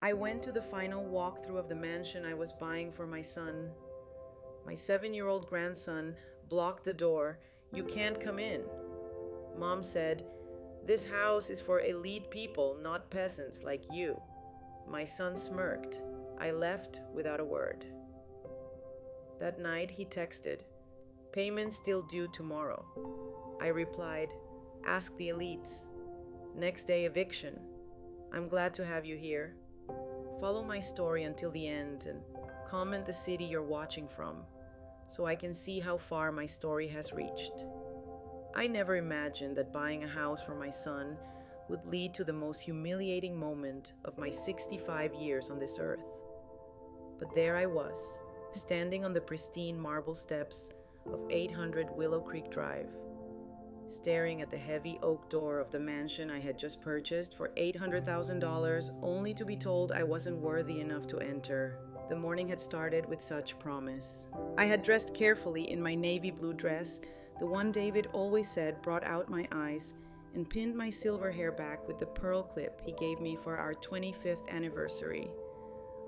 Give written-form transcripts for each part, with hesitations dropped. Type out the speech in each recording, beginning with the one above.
I went to the final walkthrough of the mansion I was buying for my son. My 7-year-old grandson blocked the door. "You can't come in." Mom said, "This house is for elite people, not peasants like you." My son smirked. I left without a word. That night he texted, "Payment still due tomorrow." I replied, "Ask the elites." Next day, eviction. "I'm glad to have you here. Follow my story until the end and comment the city you're watching from so I can see how far my story has reached. I never imagined that buying a house for my son would lead to the most humiliating moment of my 65 years on this earth. But there I was, standing on the pristine marble steps of 800 Willow Creek Drive, staring at the heavy oak door of the mansion I had just purchased for $800,000, only to be told I wasn't worthy enough to enter. The morning had started with such promise. I had dressed carefully in my navy blue dress, the one David always said brought out my eyes, and pinned my silver hair back with the pearl clip he gave me for our 25th anniversary.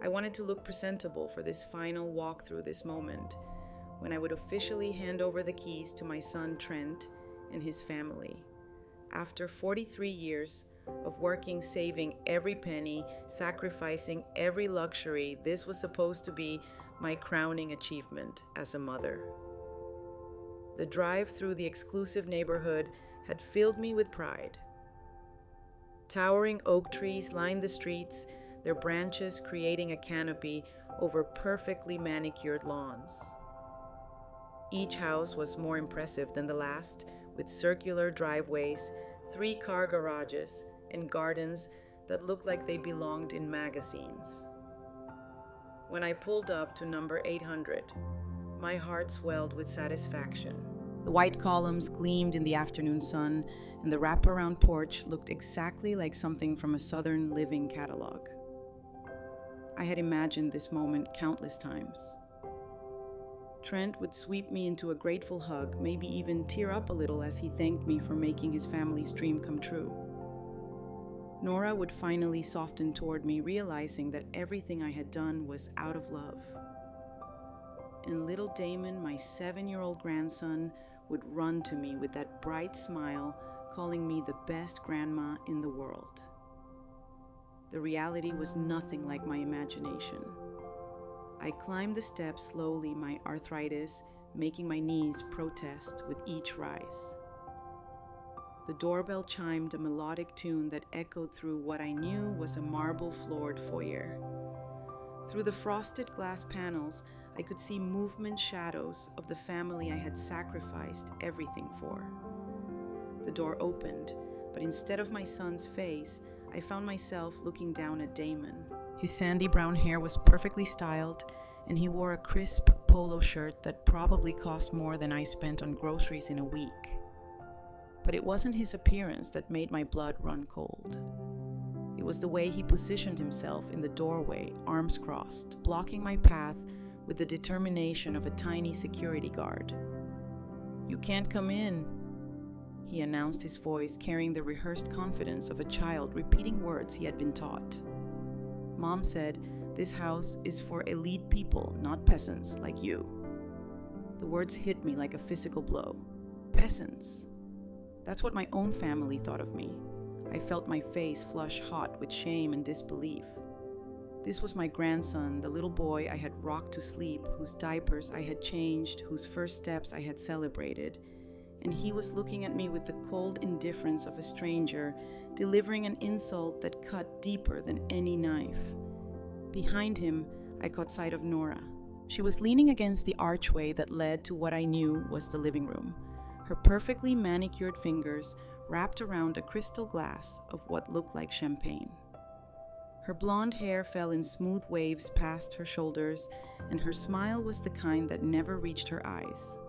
I wanted to look presentable for this final walk through this moment, when I would officially hand over the keys to my son Trent and his family. After 43 years of working, saving every penny, sacrificing every luxury, this was supposed to be my crowning achievement as a mother. The drive through the exclusive neighborhood had filled me with pride. Towering oak trees lined the streets, their branches creating a canopy over perfectly manicured lawns. Each house was more impressive than the last, with circular driveways, 3-car garages, and gardens that looked like they belonged in magazines. When I pulled up to number 800, my heart swelled with satisfaction. The white columns gleamed in the afternoon sun, and the wraparound porch looked exactly like something from a Southern Living catalog. I had imagined this moment countless times. Trent would sweep me into a grateful hug, maybe even tear up a little as he thanked me for making his family's dream come true. Nora would finally soften toward me, realizing that everything I had done was out of love. And little Damon, my 7-year-old grandson, would run to me with that bright smile, calling me the best grandma in the world. The reality was nothing like my imagination. I climbed the steps slowly, my arthritis making my knees protest with each rise. The doorbell chimed a melodic tune that echoed through what I knew was a marble-floored foyer. Through the frosted glass panels, I could see movement shadows of the family I had sacrificed everything for. The door opened, but instead of my son's face, I found myself looking down at Damon. His sandy brown hair was perfectly styled, and he wore a crisp polo shirt that probably cost more than I spent on groceries in a week. But it wasn't his appearance that made my blood run cold. It was the way he positioned himself in the doorway, arms crossed, blocking my path with the determination of a tiny security guard. "You can't come in," he announced, his voice carrying the rehearsed confidence of a child repeating words he had been taught. Mom said, "This house is for elite people, not peasants like you." The words hit me like a physical blow. Peasants. That's what my own family thought of me. I felt my face flush hot with shame and disbelief. This was my grandson, the little boy I had rocked to sleep, whose diapers I had changed, whose first steps I had celebrated. And he was looking at me with the cold indifference of a stranger, delivering an insult that cut deeper than any knife. Behind him, I caught sight of Nora. She was leaning against the archway that led to what I knew was the living room, her perfectly manicured fingers wrapped around a crystal glass of what looked like champagne. Her blonde hair fell in smooth waves past her shoulders, and her smile was the kind that never reached her eyes.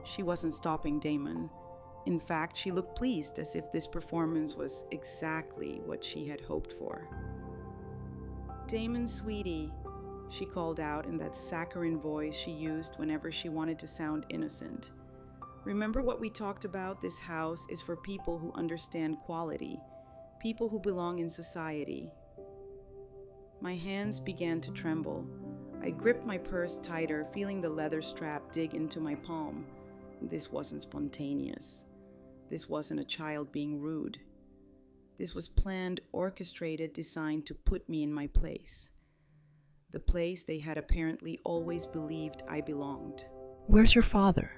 She wasn't stopping Damon. In fact, she looked pleased, as if this performance was exactly what she had hoped for. "Damon, sweetie," she called out in that saccharine voice she used whenever she wanted to sound innocent. "Remember what we talked about? This house is for people who understand quality, people who belong in society." My hands began to tremble. I gripped my purse tighter, feeling the leather strap dig into my palm. This wasn't spontaneous. This wasn't a child being rude. This was planned, orchestrated, designed to put me in my place. The place they had apparently always believed I belonged. "Where's your father?"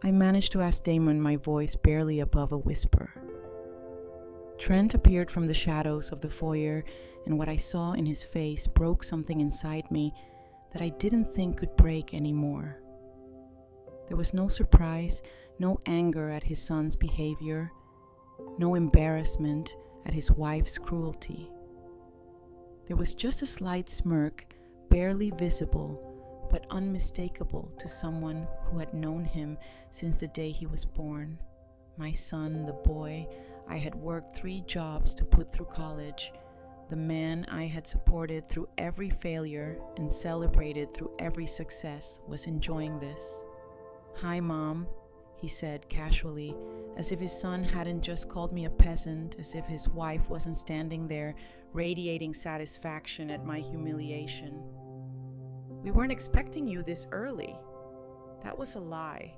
I managed to ask Damon, my voice barely above a whisper. Trent appeared from the shadows of the foyer, and what I saw in his face broke something inside me that I didn't think could break anymore. There was no surprise, no anger at his son's behavior, no embarrassment at his wife's cruelty. There was just a slight smirk, barely visible, but unmistakable to someone who had known him since the day he was born. My son, the boy I had worked 3 jobs to put through college, the man I had supported through every failure and celebrated through every success, was enjoying this. "Hi, Mom," he said casually, as if his son hadn't just called me a peasant, as if his wife wasn't standing there radiating satisfaction at my humiliation. "We weren't expecting you this early." That was a lie.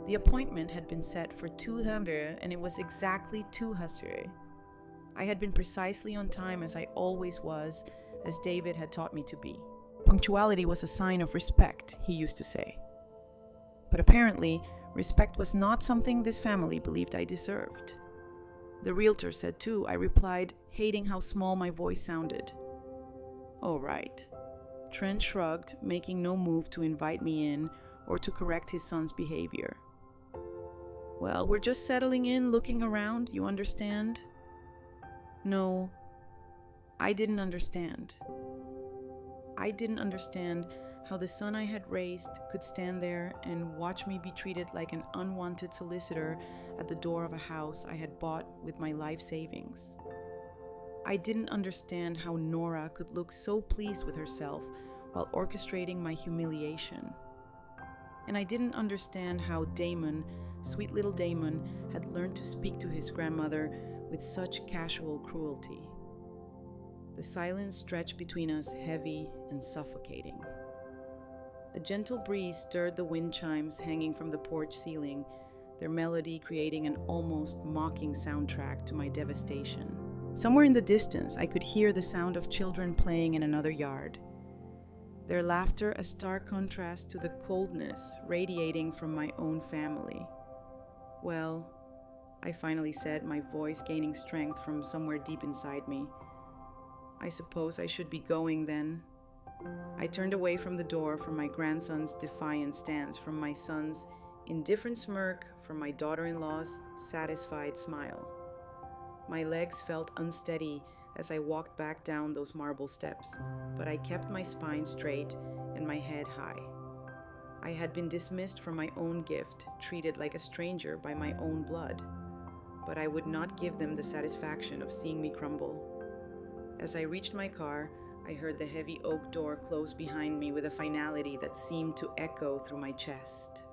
The appointment had been set for 2:00 and it was exactly 2:00. I had been precisely on time, as I always was, as David had taught me to be. Punctuality was a sign of respect, he used to say. But apparently, respect was not something this family believed I deserved. The realtor said too, I replied, hating how small my voice sounded. "Oh, right." Trent shrugged, making no move to invite me in or to correct his son's behavior. "Well, we're just settling in, looking around, you understand?" No, I didn't understand. I didn't understand how the son I had raised could stand there and watch me be treated like an unwanted solicitor at the door of a house I had bought with my life savings. I didn't understand how Nora could look so pleased with herself while orchestrating my humiliation. And I didn't understand how Damon, sweet little Damon, had learned to speak to his grandmother with such casual cruelty. The silence stretched between us, heavy and suffocating. A gentle breeze stirred the wind chimes hanging from the porch ceiling, their melody creating an almost mocking soundtrack to my devastation. Somewhere in the distance, I could hear the sound of children playing in another yard. Their laughter a stark contrast to the coldness radiating from my own family. "Well," I finally said, my voice gaining strength from somewhere deep inside me, "I suppose I should be going then." I turned away from the door, from my grandson's defiant stance, from my son's indifferent smirk, from my daughter-in-law's satisfied smile. My legs felt unsteady as I walked back down those marble steps, but I kept my spine straight and my head high. I had been dismissed from my own gift, treated like a stranger by my own blood, but I would not give them the satisfaction of seeing me crumble. As I reached my car, I heard the heavy oak door close behind me with a finality that seemed to echo through my chest.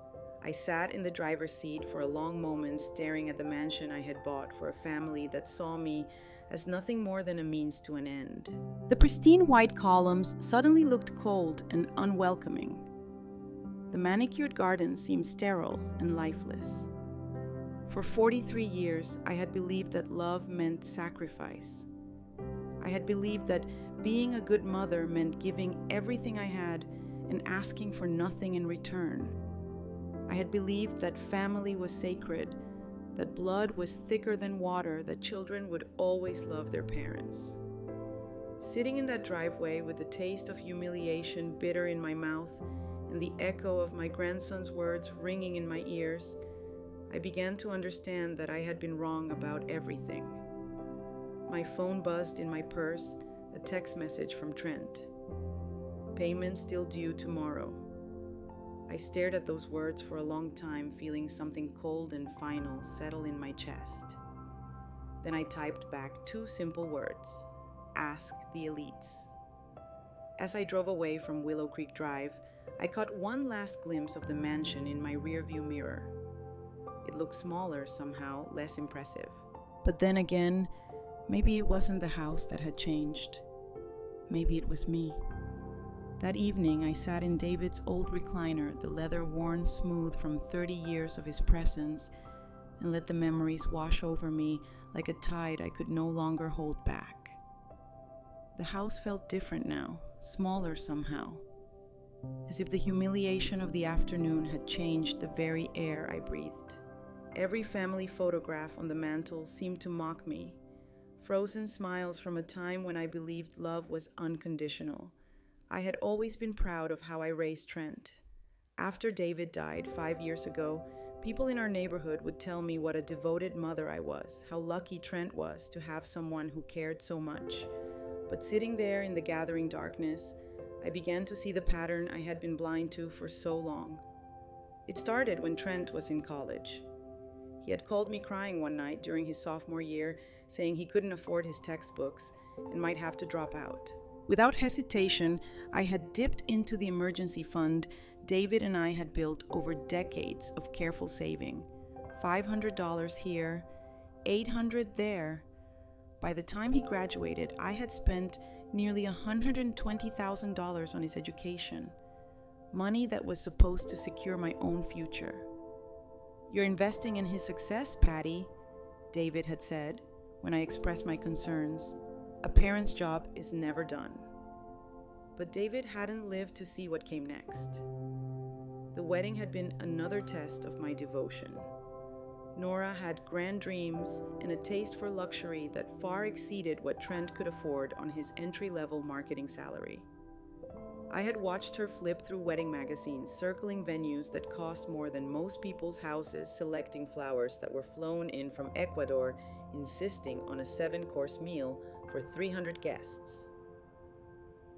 I sat in the driver's seat for a long moment, staring at the mansion I had bought for a family that saw me as nothing more than a means to an end. The pristine white columns suddenly looked cold and unwelcoming. The manicured garden seemed sterile and lifeless. For 43 years, I had believed that love meant sacrifice. I had believed that being a good mother meant giving everything I had and asking for nothing in return. I had believed that family was sacred, that blood was thicker than water, that children would always love their parents. Sitting in that driveway with the taste of humiliation bitter in my mouth and the echo of my grandson's words ringing in my ears, I began to understand that I had been wrong about everything. My phone buzzed in my purse, a text message from Trent. "Payment still due tomorrow." I stared at those words for a long time, feeling something cold and final settle in my chest. Then I typed back 2 simple words: "Ask the elites." As I drove away from Willow Creek Drive, I caught one last glimpse of the mansion in my rearview mirror. It looked smaller somehow, less impressive. But then again, maybe it wasn't the house that had changed. maybe it was me. That evening, I sat in David's old recliner, the leather worn smooth from 30 years of his presence, and let the memories wash over me like a tide I could no longer hold back. The house felt different now, smaller somehow, as if the humiliation of the afternoon had changed the very air I breathed. Every family photograph on the mantel seemed to mock me, frozen smiles from a time when I believed love was unconditional. I had always been proud of how I raised Trent. After David died 5 years ago, people in our neighborhood would tell me what a devoted mother I was, how lucky Trent was to have someone who cared so much. But sitting there in the gathering darkness, I began to see the pattern I had been blind to for so long. It started when Trent was in college. He had called me crying one night during his sophomore year, saying he couldn't afford his textbooks and might have to drop out. Without hesitation, I had dipped into the emergency fund David and I had built over decades of careful saving. $500 here, $800 there. By the time he graduated, I had spent nearly $120,000 on his education, money that was supposed to secure my own future. "You're investing in his success, Patty," David had said when I expressed my concerns. "A parent's job is never done." But David hadn't lived to see what came next. The wedding had been another test of my devotion. Nora had grand dreams and a taste for luxury that far exceeded what Trent could afford on his entry-level marketing salary. I had watched her flip through wedding magazines, circling venues that cost more than most people's houses, selecting flowers that were flown in from Ecuador, insisting on a 7-course meal for 300 guests.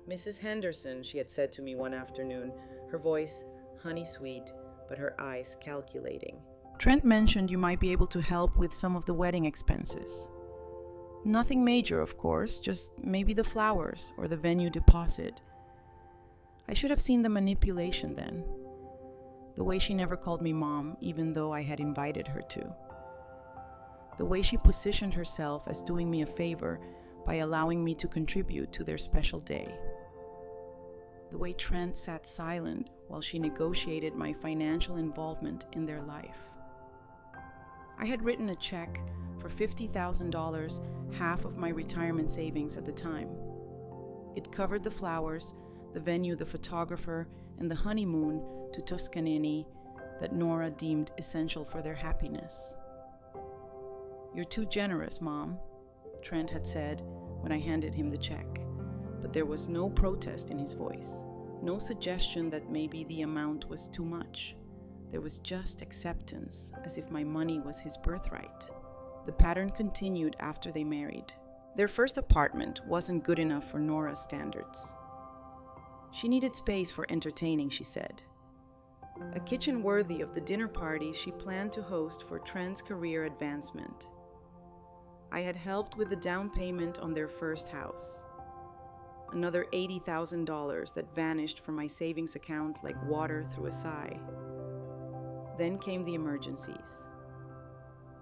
"Mrs. Henderson," she had said to me one afternoon, her voice honey-sweet, but her eyes calculating. "Trent mentioned you might be able to help with some of the wedding expenses. Nothing major, of course, just maybe the flowers or the venue deposit." I should have seen the manipulation then. The way she never called me mom, even though I had invited her to. The way she positioned herself as doing me a favor by allowing me to contribute to their special day. The way Trent sat silent while she negotiated my financial involvement in their life. I had written a check for $50,000, half of my retirement savings at the time. It covered the flowers, the venue, the photographer, and the honeymoon to Toscanini that Nora deemed essential for their happiness. "You're too generous, Mom," Trent had said when I handed him the check, but there was no protest in his voice, no suggestion that maybe the amount was too much. There was just acceptance, as if my money was his birthright. The pattern continued after they married. Their first apartment wasn't good enough for Nora's standards. She needed space for entertaining, she said. A kitchen worthy of the dinner parties she planned to host for Trent's career advancement. I had helped with the down payment on their first house. Another $80,000 that vanished from my savings account like water through a sigh. Then came the emergencies.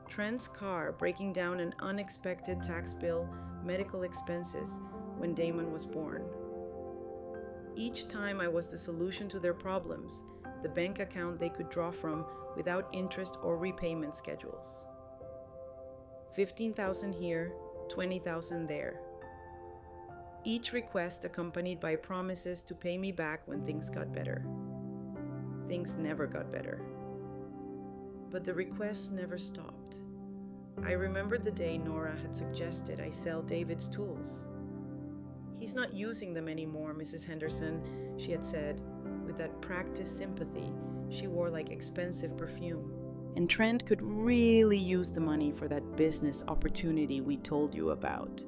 Trent's car breaking down, an unexpected tax bill, medical expenses when Damon was born. Each time I was the solution to their problems, the bank account they could draw from without interest or repayment schedules. $15,000 here, $20,000 there. Each request accompanied by promises to pay me back when things got better. Things never got better. But the requests never stopped. I remembered the day Nora had suggested I sell David's tools. "He's not using them anymore, Mrs. Henderson," she had said, with that practiced sympathy she wore like expensive perfume. "And Trent could really use the money for that business opportunity we told you about."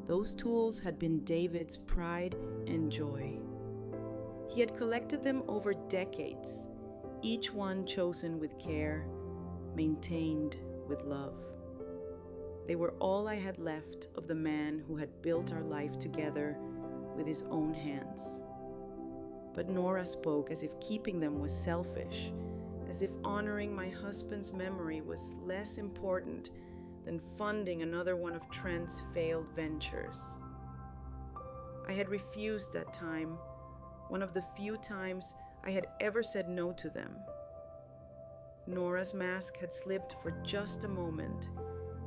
Those tools had been David's pride and joy. He had collected them over decades, each one chosen with care, maintained with love. They were all I had left of the man who had built our life together with his own hands. But Nora spoke as if keeping them was selfish, as if honoring my husband's memory was less important than funding another one of Trent's failed ventures. I had refused that time, one of the few times I had ever said no to them. Nora's mask had slipped for just a moment,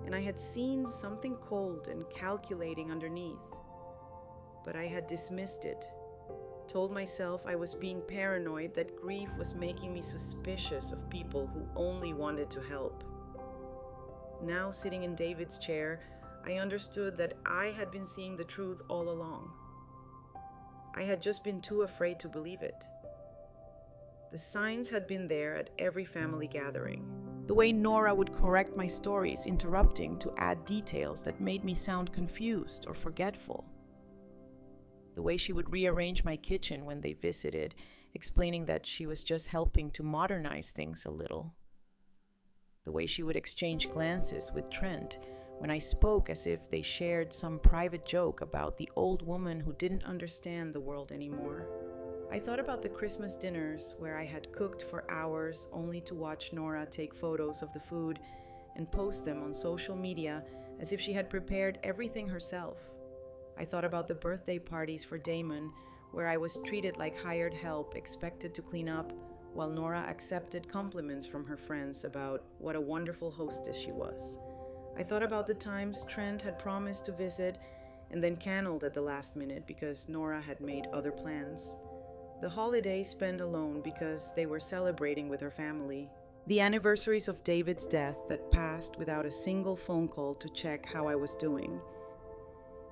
and I had seen something cold and calculating underneath. But I had dismissed it, told myself I was being paranoid, that grief was making me suspicious of people who only wanted to help. Now, sitting in David's chair, I understood that I had been seeing the truth all along. I had just been too afraid to believe it. The signs had been there at every family gathering. The way Nora would correct my stories, interrupting to add details that made me sound confused or forgetful. The way she would rearrange my kitchen when they visited, explaining that she was just helping to modernize things a little. The way she would exchange glances with Trent when I spoke as if they shared some private joke about the old woman who didn't understand the world anymore. I thought about the Christmas dinners where I had cooked for hours only to watch Nora take photos of the food and post them on social media as if she had prepared everything herself. I thought about the birthday parties for Damon where I was treated like hired help, expected to clean up, while Nora accepted compliments from her friends about what a wonderful hostess she was. I thought about the times Trent had promised to visit and then canceled at the last minute because Nora had made other plans. The holidays spent alone because they were celebrating with her family. The anniversaries of David's death that passed without a single phone call to check how I was doing.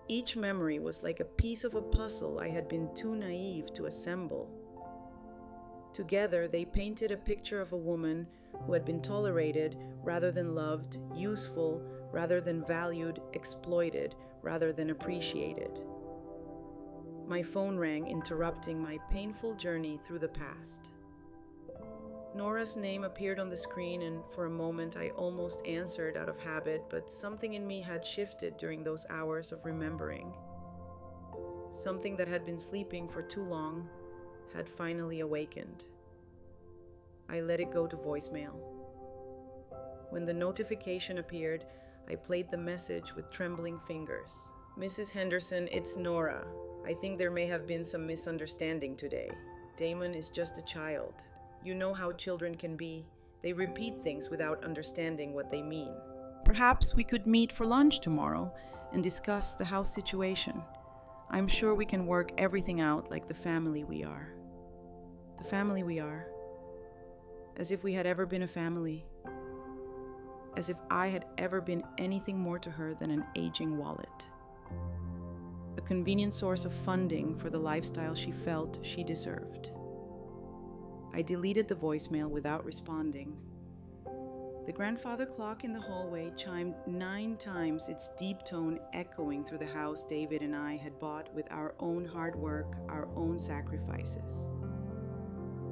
Each memory was like a piece of a puzzle I had been too naive to assemble. Together, they painted a picture of a woman who had been tolerated rather than loved, useful rather than valued, exploited rather than appreciated. My phone rang, interrupting my painful journey through the past. Nora's name appeared on the screen, and for a moment I almost answered out of habit, but something in me had shifted during those hours of remembering. Something that had been sleeping for too long had finally awakened. I let it go to voicemail. When the notification appeared, I played the message with trembling fingers. "Mrs. Henderson, it's Nora. I think there may have been some misunderstanding today. Damon is just a child. You know how children can be. They repeat things without understanding what they mean. Perhaps we could meet for lunch tomorrow and discuss the house situation. I'm sure we can work everything out like the family we are." The family we are. As if we had ever been a family. As if I had ever been anything more to her than an aging wallet. A convenient source of funding for the lifestyle she felt she deserved. I deleted the voicemail without responding. The grandfather clock in the hallway chimed 9 times, its deep tone echoing through the house David and I had bought with our own hard work, our own sacrifices.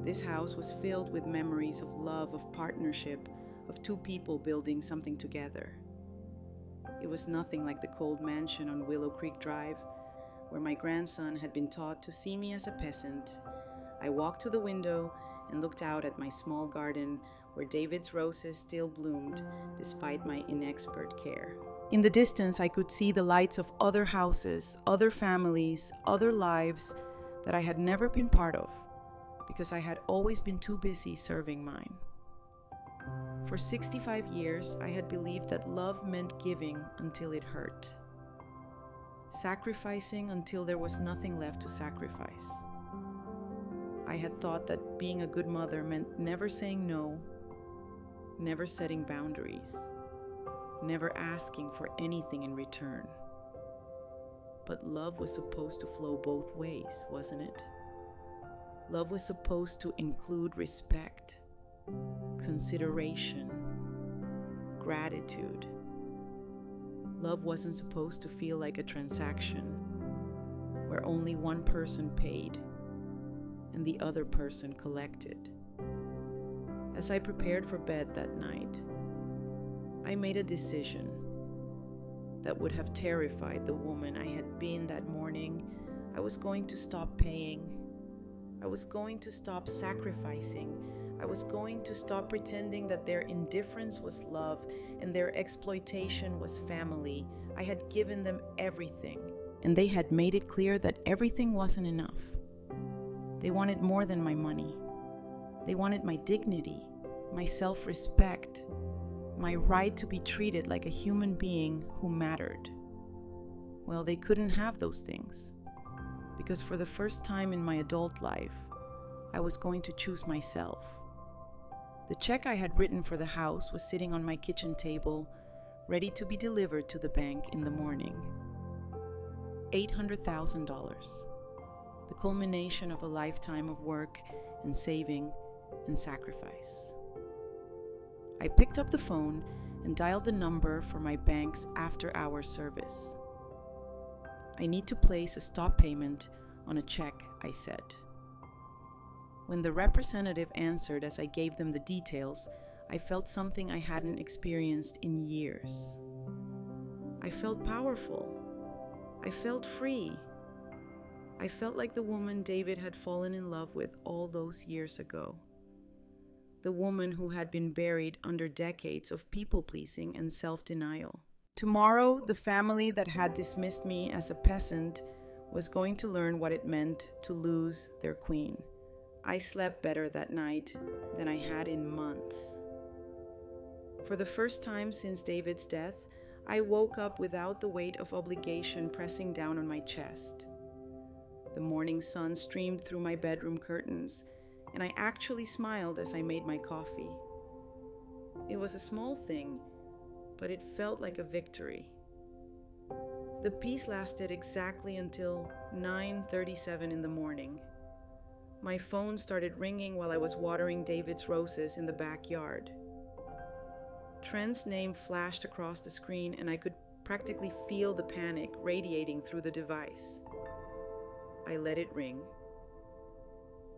This house was filled with memories of love, of partnership, of 2 people building something together. It was nothing like the cold mansion on Willow Creek Drive, where my grandson had been taught to see me as a peasant. I walked to the window and looked out at my small garden where David's roses still bloomed despite my inexpert care. In the distance, I could see the lights of other houses, other families, other lives that I had never been part of because I had always been too busy serving mine. For 65 years, I had believed that love meant giving until it hurt. Sacrificing until there was nothing left to sacrifice. I had thought that being a good mother meant never saying no, never setting boundaries, never asking for anything in return. But love was supposed to flow both ways, wasn't it? Love was supposed to include respect, consideration, gratitude. Love wasn't supposed to feel like a transaction where only one person paid and the other person collected. As I prepared for bed that night, I made a decision that would have terrified the woman I had been that morning. I was going to stop paying. I was going to stop sacrificing. I was going to stop pretending that their indifference was love and their exploitation was family. I had given them everything, and they had made it clear that everything wasn't enough. They wanted more than my money. They wanted my dignity, my self-respect, my right to be treated like a human being who mattered. Well, they couldn't have those things, because for the first time in my adult life, I was going to choose myself. The check I had written for the house was sitting on my kitchen table, ready to be delivered to the bank in the morning. $800,000, the culmination of a lifetime of work and saving and sacrifice. I picked up the phone and dialed the number for my bank's after-hours service. I need to place a stop payment on a check, I said. When the representative answered as I gave them the details, I felt something I hadn't experienced in years. I felt powerful. I felt free. I felt like the woman David had fallen in love with all those years ago. The woman who had been buried under decades of people-pleasing and self-denial. Tomorrow, the family that had dismissed me as a peasant was going to learn what it meant to lose their queen. I slept better that night than I had in months. For the first time since David's death, I woke up without the weight of obligation pressing down on my chest. The morning sun streamed through my bedroom curtains, and I actually smiled as I made my coffee. It was a small thing, but it felt like a victory. The peace lasted exactly until 9:37 in the morning. My phone started ringing while I was watering David's roses in the backyard. Trent's name flashed across the screen, and I could practically feel the panic radiating through the device. I let it ring.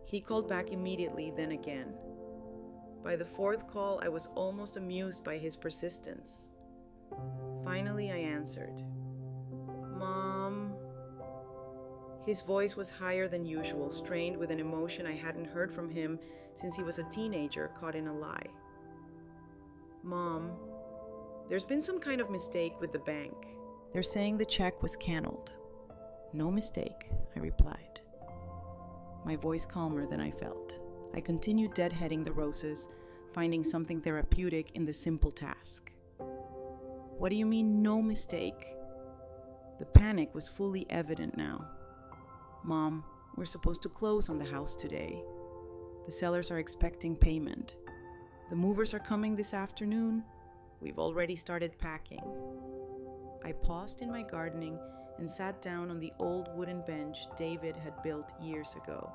He called back immediately, then again. By the fourth call, I was almost amused by his persistence. Finally, I answered. "Mom." His voice was higher than usual, strained with an emotion I hadn't heard from him since he was a teenager caught in a lie. "Mom, there's been some kind of mistake with the bank. They're saying the check was canceled." "No mistake," I replied, my voice calmer than I felt. I continued deadheading the roses, finding something therapeutic in the simple task. "What do you mean, no mistake?" The panic was fully evident now. "Mom, we're supposed to close on the house today. The sellers are expecting payment. The movers are coming this afternoon. We've already started packing." I paused in my gardening and sat down on the old wooden bench David had built years ago.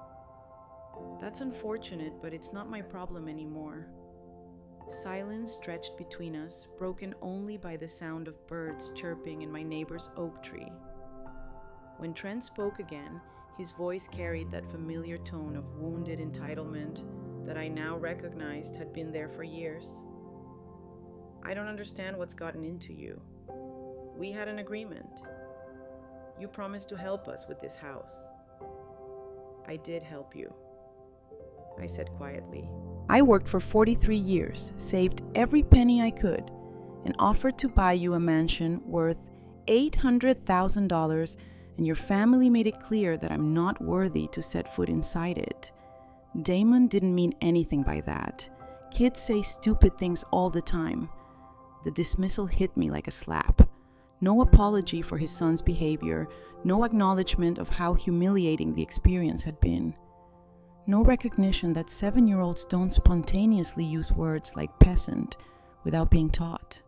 "That's unfortunate, but it's not my problem anymore." Silence stretched between us, broken only by the sound of birds chirping in my neighbor's oak tree. When Trent spoke again, his voice carried that familiar tone of wounded entitlement that I now recognized had been there for years. "I don't understand what's gotten into you. We had an agreement. You promised to help us with this house." "I did help you," I said quietly. "I worked for 43 years, saved every penny I could, and offered to buy you a mansion worth $800,000, and your family made it clear that I'm not worthy to set foot inside it. Damon didn't mean anything by that. Kids say stupid things all the time." The dismissal hit me like a slap. No apology for his son's behavior, no acknowledgement of how humiliating the experience had been. No recognition that 7-year-olds don't spontaneously use words like peasant without being taught.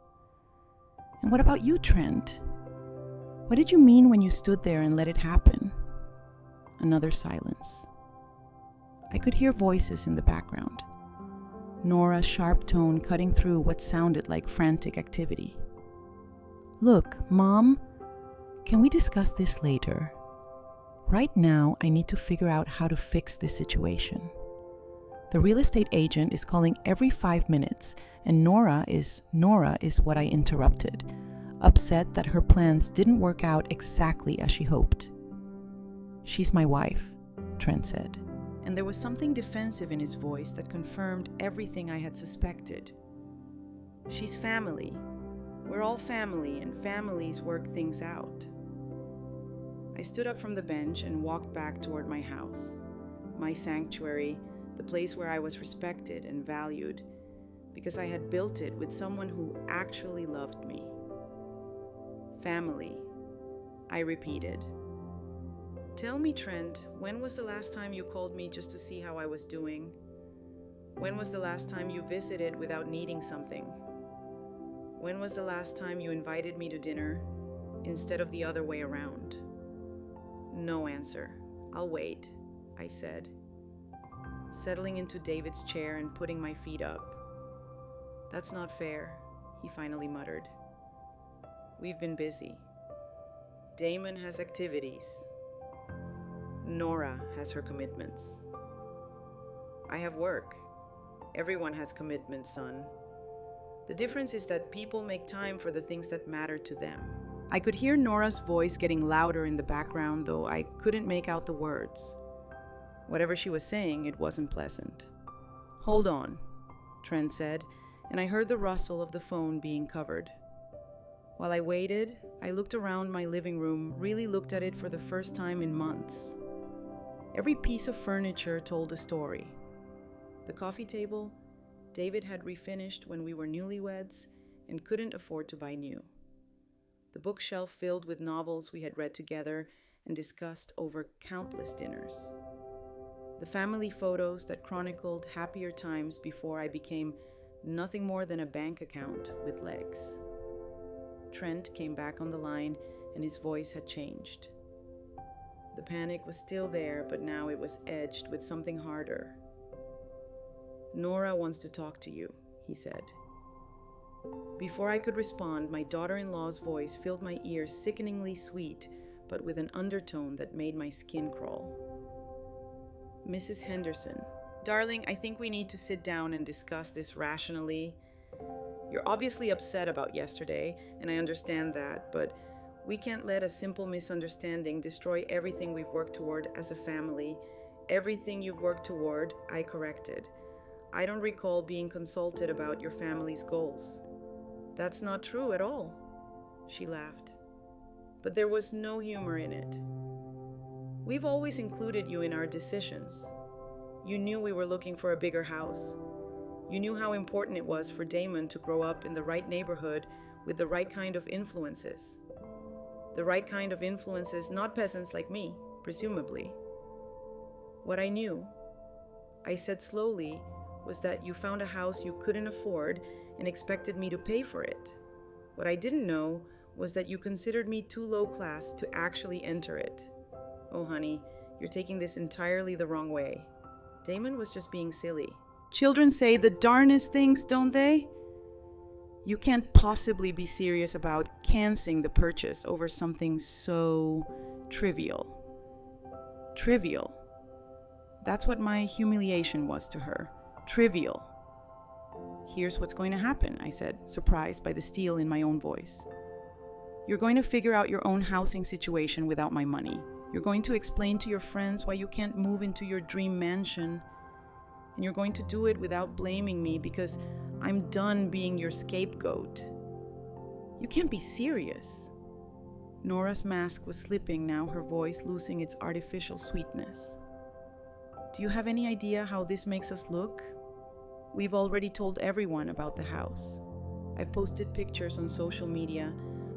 "And what about you, Trent? What did you mean when you stood there and let it happen?" Another silence. I could hear voices in the background. Nora's sharp tone cutting through what sounded like frantic activity. "Look, Mom, can we discuss this later? Right now, I need to figure out how to fix this situation. The real estate agent is calling every 5 minutes, and Nora is what I interrupted, upset that her plans didn't work out exactly as she hoped." "She's my wife," Trent said, and there was something defensive in his voice that confirmed everything I had suspected. "She's family. We're all family, and families work things out." I stood up from the bench and walked back toward my house, my sanctuary, the place where I was respected and valued, because I had built it with someone who actually loved me. Family, I repeated. Tell me, Trent, when was the last time you called me just to see how I was doing? When was the last time you visited without needing something? When was the last time you invited me to dinner instead of the other way around? No answer. I'll wait, I said, settling into David's chair and putting my feet up. That's not fair, he finally muttered. We've been busy. Damon has activities. Nora has her commitments. I have work. Everyone has commitments, son. The difference is that people make time for the things that matter to them. I could hear Nora's voice getting louder in the background, though I couldn't make out the words. Whatever she was saying, it wasn't pleasant. Hold on, Trent said, and I heard the rustle of the phone being covered. While I waited, I looked around my living room, really looked at it for the first time in months. Every piece of furniture told a story. The coffee table, David had refinished when we were newlyweds and couldn't afford to buy new. The bookshelf filled with novels we had read together and discussed over countless dinners. The family photos that chronicled happier times before I became nothing more than a bank account with legs. Trent came back on the line and his voice had changed. The panic was still there, but now it was edged with something harder. Nora wants to talk to you, he said. Before I could respond, my daughter-in-law's voice filled my ears, sickeningly sweet, but with an undertone that made my skin crawl. Mrs. Henderson, darling, I think we need to sit down and discuss this rationally. You're obviously upset about yesterday, and I understand that, but we can't let a simple misunderstanding destroy everything we've worked toward as a family. Everything you've worked toward, I corrected. I don't recall being consulted about your family's goals. That's not true at all, she laughed. But there was no humor in it. We've always included you in our decisions. You knew we were looking for a bigger house. You knew how important it was for Damon to grow up in the right neighborhood with the right kind of influences. The right kind of influences, not peasants like me, presumably. What I knew, I said slowly, was that you found a house you couldn't afford and expected me to pay for it. What I didn't know was that you considered me too low class to actually enter it. Oh, honey, you're taking this entirely the wrong way. Damon was just being silly. Children say the darnest things, don't they? You can't possibly be serious about canceling the purchase over something so trivial. Trivial. That's what my humiliation was to her. Trivial. Here's what's going to happen, I said, surprised by the steel in my own voice. You're going to figure out your own housing situation without my money. You're going to explain to your friends why you can't move into your dream mansion. And you're going to do it without blaming me because I'm done being your scapegoat. You can't be serious. Nora's mask was slipping now, her voice losing its artificial sweetness. Do you have any idea how this makes us look? We've already told everyone about the house. I've posted pictures on social media.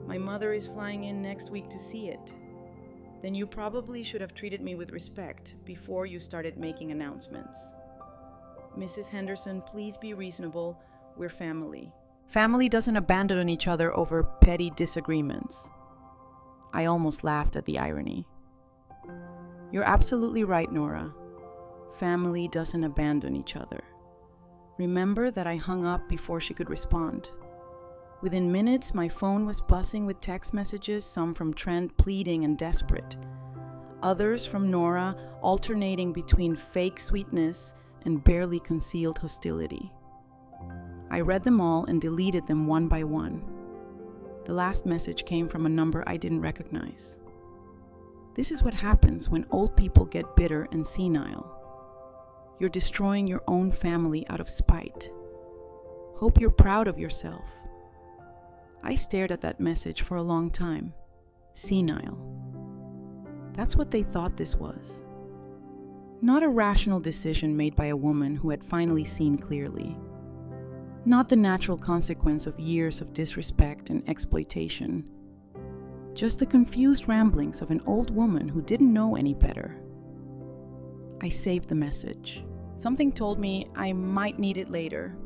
My mother is flying in next week to see it. Then you probably should have treated me with respect before you started making announcements. Mrs. Henderson, please be reasonable. We're family. Family doesn't abandon each other over petty disagreements. I almost laughed at the irony. You're absolutely right, Nora. Family doesn't abandon each other. Remember that I hung up before she could respond. Within minutes, my phone was buzzing with text messages, some from Trent pleading and desperate. Others from Nora alternating between fake sweetness and barely concealed hostility. I read them all and deleted them one by one. The last message came from a number I didn't recognize. This is what happens when old people get bitter and senile. You're destroying your own family out of spite. Hope you're proud of yourself. I stared at that message for a long time. Senile. That's what they thought this was. Not a rational decision made by a woman who had finally seen clearly. Not the natural consequence of years of disrespect and exploitation. Just the confused ramblings of an old woman who didn't know any better. I saved the message. Something told me I might need it later.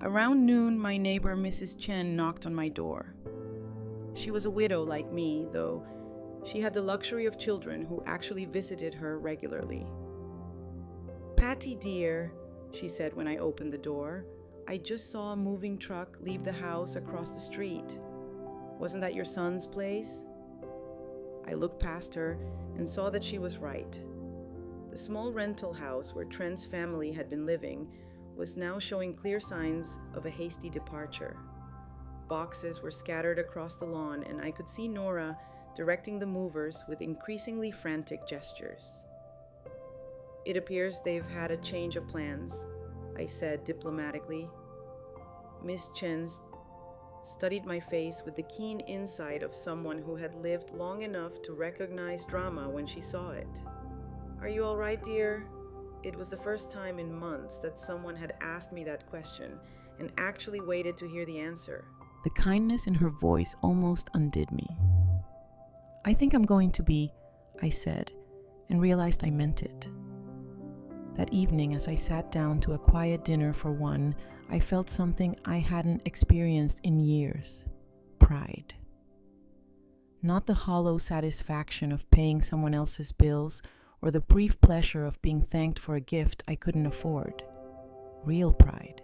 Around noon, my neighbor Mrs. Chen knocked on my door. She was a widow like me, though she had the luxury of children who actually visited her regularly. "Patty dear," she said when I opened the door, "I just saw a moving truck leave the house across the street. Wasn't that your son's place?" I looked past her and saw that she was right. The small rental house where Trent's family had been living was now showing clear signs of a hasty departure. Boxes were scattered across the lawn, and I could see Nora directing the movers with increasingly frantic gestures. "It appears they've had a change of plans," I said diplomatically. Miss Chen studied my face with the keen insight of someone who had lived long enough to recognize drama when she saw it. "Are you all right, dear?" It was the first time in months that someone had asked me that question and actually waited to hear the answer. The kindness in her voice almost undid me. "I think I'm going to be," I said, and realized I meant it. That evening, as I sat down to a quiet dinner for one, I felt something I hadn't experienced in years: pride. Not the hollow satisfaction of paying someone else's bills or the brief pleasure of being thanked for a gift I couldn't afford. Real pride.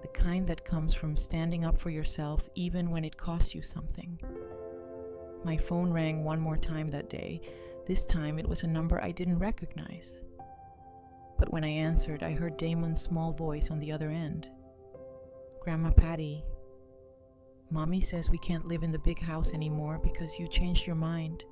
The kind that comes from standing up for yourself even when it costs you something. My phone rang one more time that day. This time it was a number I didn't recognize. But when I answered, I heard Damon's small voice on the other end. "Grandma Patty, Mommy says we can't live in the big house anymore because you changed your mind.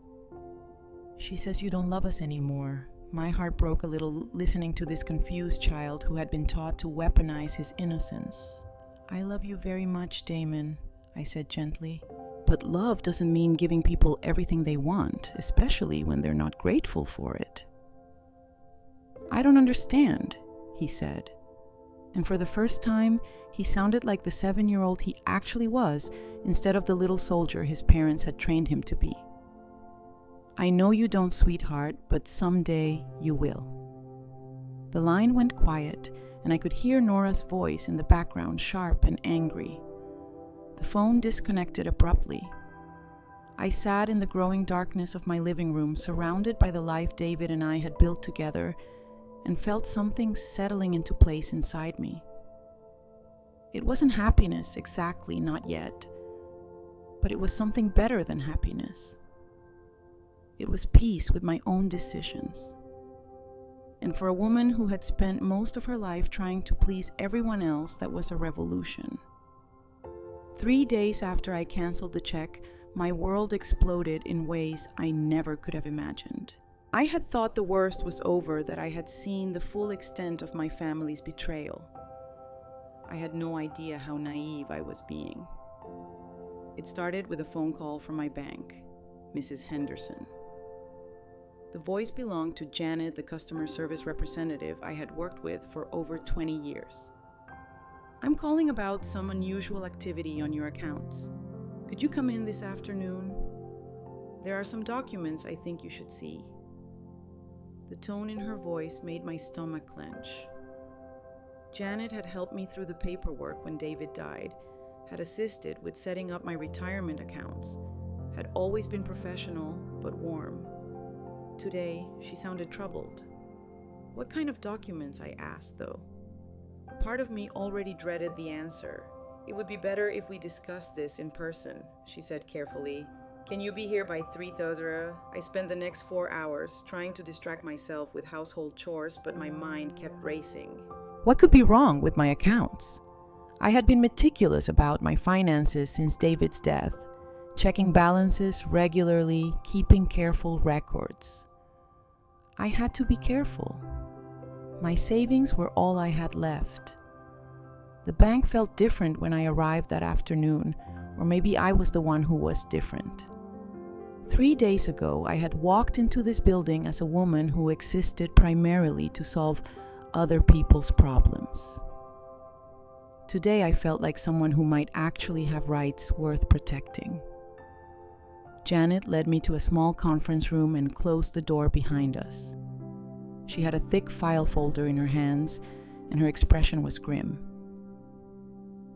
She says you don't love us anymore." My heart broke a little listening to this confused child who had been taught to weaponize his innocence. "I love you very much, Damon," I said gently. "But love doesn't mean giving people everything they want, especially when they're not grateful for it." "I don't understand," he said. And for the first time, he sounded like the 7-year-old he actually was instead of the little soldier his parents had trained him to be. "I know you don't, sweetheart, but someday you will." The line went quiet, and I could hear Nora's voice in the background, sharp and angry. The phone disconnected abruptly. I sat in the growing darkness of my living room, surrounded by the life David and I had built together, and felt something settling into place inside me. It wasn't happiness, exactly, not yet, but it was something better than happiness. It was peace with my own decisions. And for a woman who had spent most of her life trying to please everyone else, that was a revolution. 3 days after I canceled the check, my world exploded in ways I never could have imagined. I had thought the worst was over, that I had seen the full extent of my family's betrayal. I had no idea how naive I was being. It started with a phone call from my bank, Mrs. Henderson. The voice belonged to Janet, the customer service representative I had worked with for over 20 years. "I'm calling about some unusual activity on your accounts. Could you come in this afternoon? There are some documents I think you should see." The tone in her voice made my stomach clench. Janet had helped me through the paperwork when David died, had assisted with setting up my retirement accounts, had always been professional but warm. Today, she sounded troubled. "What kind of documents?" I asked, though. Part of me already dreaded the answer. "It would be better if we discussed this in person," she said carefully. "Can you be here by 3:30? I spent the next 4 hours trying to distract myself with household chores, but my mind kept racing. What could be wrong with my accounts? I had been meticulous about my finances since David's death, checking balances regularly, keeping careful records. I had to be careful. My savings were all I had left. The bank felt different when I arrived that afternoon, or maybe I was the one who was different. 3 days ago, I had walked into this building as a woman who existed primarily to solve other people's problems. Today, I felt like someone who might actually have rights worth protecting. Janet led me to a small conference room and closed the door behind us. She had a thick file folder in her hands, and her expression was grim.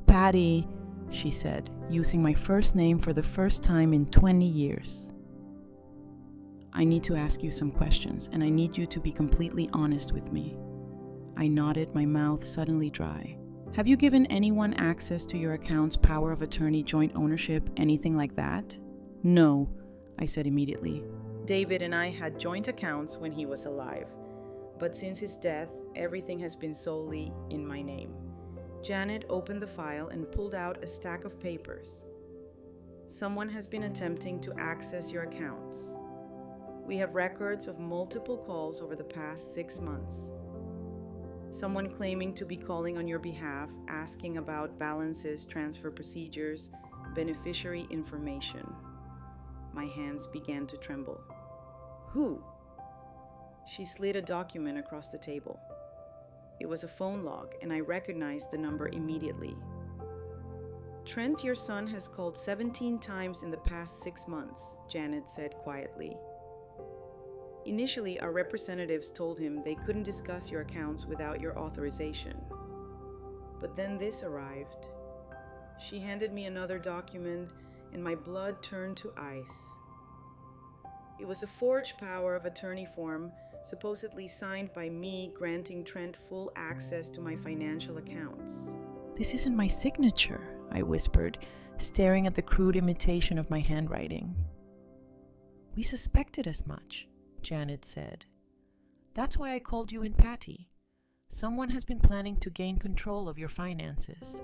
"Patty," she said, using my first name for the first time in 20 years. "I need to ask you some questions, and I need you to be completely honest with me." I nodded, my mouth suddenly dry. "Have you given anyone access to your account's power of attorney, joint ownership, anything like that?" "No," I said immediately. David and I had joint accounts when he was alive, but since his death, everything has been solely in my name. Janet opened the file and pulled out a stack of papers. "Someone has been attempting to access your accounts. We have records of multiple calls over the past 6 months. Someone claiming to be calling on your behalf, asking about balances, transfer procedures, beneficiary information." My hands began to tremble. "Who?" She slid a document across the table. It was a phone log, and I recognized the number immediately. "Trent, your son, has called 17 times in the past 6 months, Janet said quietly. "Initially, our representatives told him they couldn't discuss your accounts without your authorization. But then this arrived." She handed me another document, and my blood turned to ice. It was a forged power of attorney form, supposedly signed by me, granting Trent full access to my financial accounts. "This isn't my signature," I whispered, staring at the crude imitation of my handwriting. "We suspected as much," Janet said. "That's why I called you in, Patty. Someone has been planning to gain control of your finances.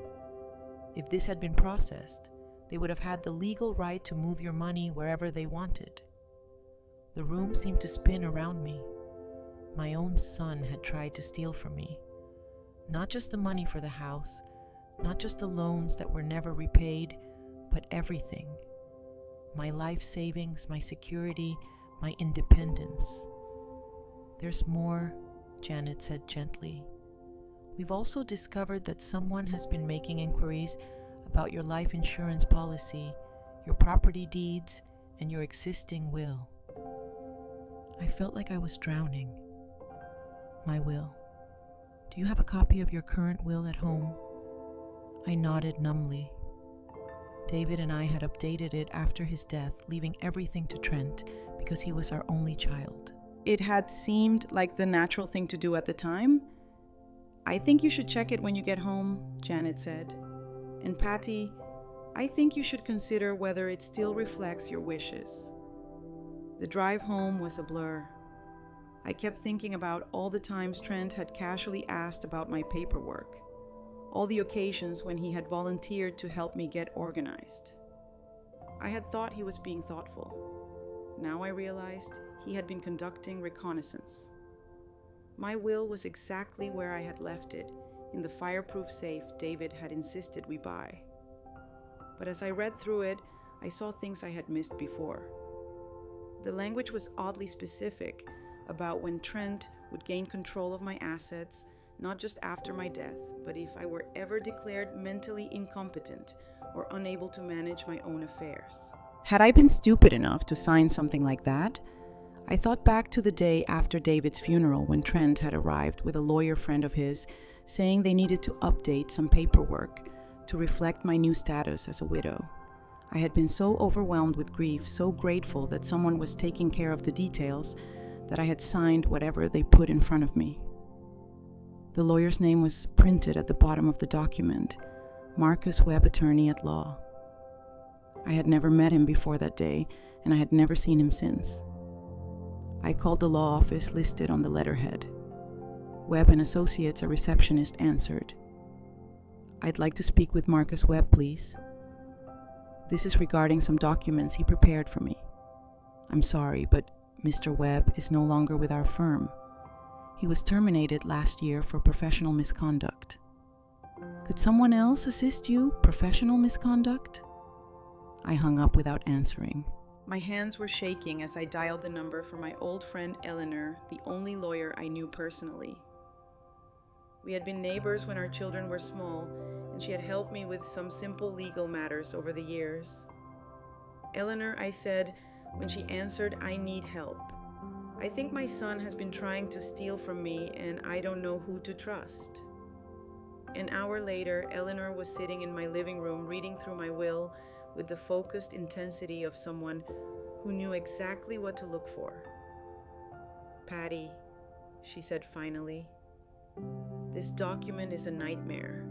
If this had been processed, they would have had the legal right to move your money wherever they wanted." The room seemed to spin around me. My own son had tried to steal from me. Not just the money for the house, not just the loans that were never repaid, but everything. My life savings, my security, my independence. "There's more," Janet said gently. "We've also discovered that someone has been making inquiries about your life insurance policy, your property deeds, and your existing will." I felt like I was drowning. "My will. Do you have a copy of your current will at home?" I nodded numbly. David and I had updated it after his death, leaving everything to Trent because he was our only child. It had seemed like the natural thing to do at the time. "I think you should check it when you get home," Janet said. "And Patty, I think you should consider whether it still reflects your wishes." The drive home was a blur. I kept thinking about all the times Trent had casually asked about my paperwork, all the occasions when he had volunteered to help me get organized. I had thought he was being thoughtful. Now I realized he had been conducting reconnaissance. My will was exactly where I had left it, in the fireproof safe David had insisted we buy. But as I read through it, I saw things I had missed before. The language was oddly specific about when Trent would gain control of my assets, not just after my death, but if I were ever declared mentally incompetent or unable to manage my own affairs. Had I been stupid enough to sign something like that? I thought back to the day after David's funeral when Trent had arrived with a lawyer friend of his saying they needed to update some paperwork to reflect my new status as a widow. I had been so overwhelmed with grief, so grateful that someone was taking care of the details, that I had signed whatever they put in front of me. The lawyer's name was printed at the bottom of the document, Marcus Webb, attorney at law. I had never met him before that day, and I had never seen him since. I called the law office listed on the letterhead. Webb and Associates, a receptionist, answered. "I'd like to speak with Marcus Webb, please. This is regarding some documents he prepared for me. I'm sorry, but Mr. Webb is no longer with our firm. He was terminated last year for professional misconduct." "Could someone else assist you? Professional misconduct?" I hung up without answering. My hands were shaking as I dialed the number for my old friend Eleanor, the only lawyer I knew personally. We had been neighbors when our children were small, and she had helped me with some simple legal matters over the years. "Eleanor," I said when she answered, "I need help. I think my son has been trying to steal from me, and I don't know who to trust." An hour later, Eleanor was sitting in my living room reading through my will with the focused intensity of someone who knew exactly what to look for. "Patty," she said finally, "this document is a nightmare.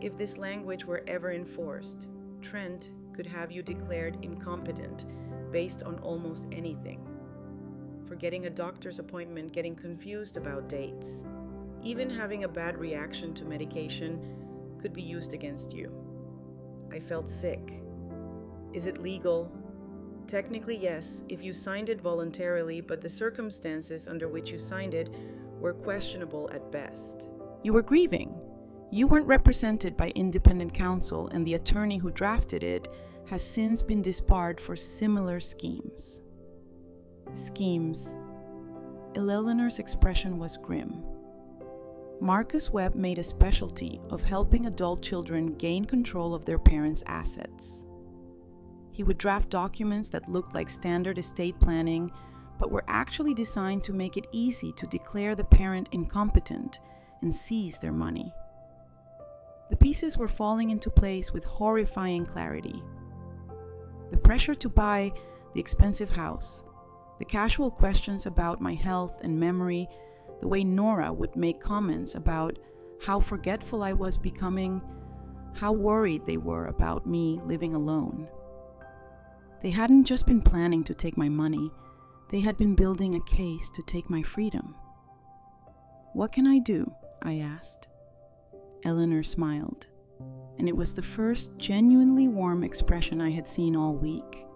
If this language were ever enforced, Trent could have you declared incompetent based on almost anything. Forgetting a doctor's appointment, getting confused about dates, even having a bad reaction to medication could be used against you." I felt sick. "Is it legal?" "Technically, yes, if you signed it voluntarily, but the circumstances under which you signed it were questionable at best." "You were grieving. You weren't represented by independent counsel, and the attorney who drafted it has since been disbarred for similar schemes." Schemes. Eleanor's expression was grim. Marcus Webb made a specialty of helping adult children gain control of their parents' assets. He would draft documents that looked like standard estate planning, but were actually designed to make it easy to declare the parent incompetent and seize their money. The pieces were falling into place with horrifying clarity. The pressure to buy the expensive house, the casual questions about my health and memory, the way Nora would make comments about how forgetful I was becoming, how worried they were about me living alone. They hadn't just been planning to take my money, they had been building a case to take my freedom. "What can I do?" I asked. Eleanor smiled, and it was the first genuinely warm expression I had seen all week.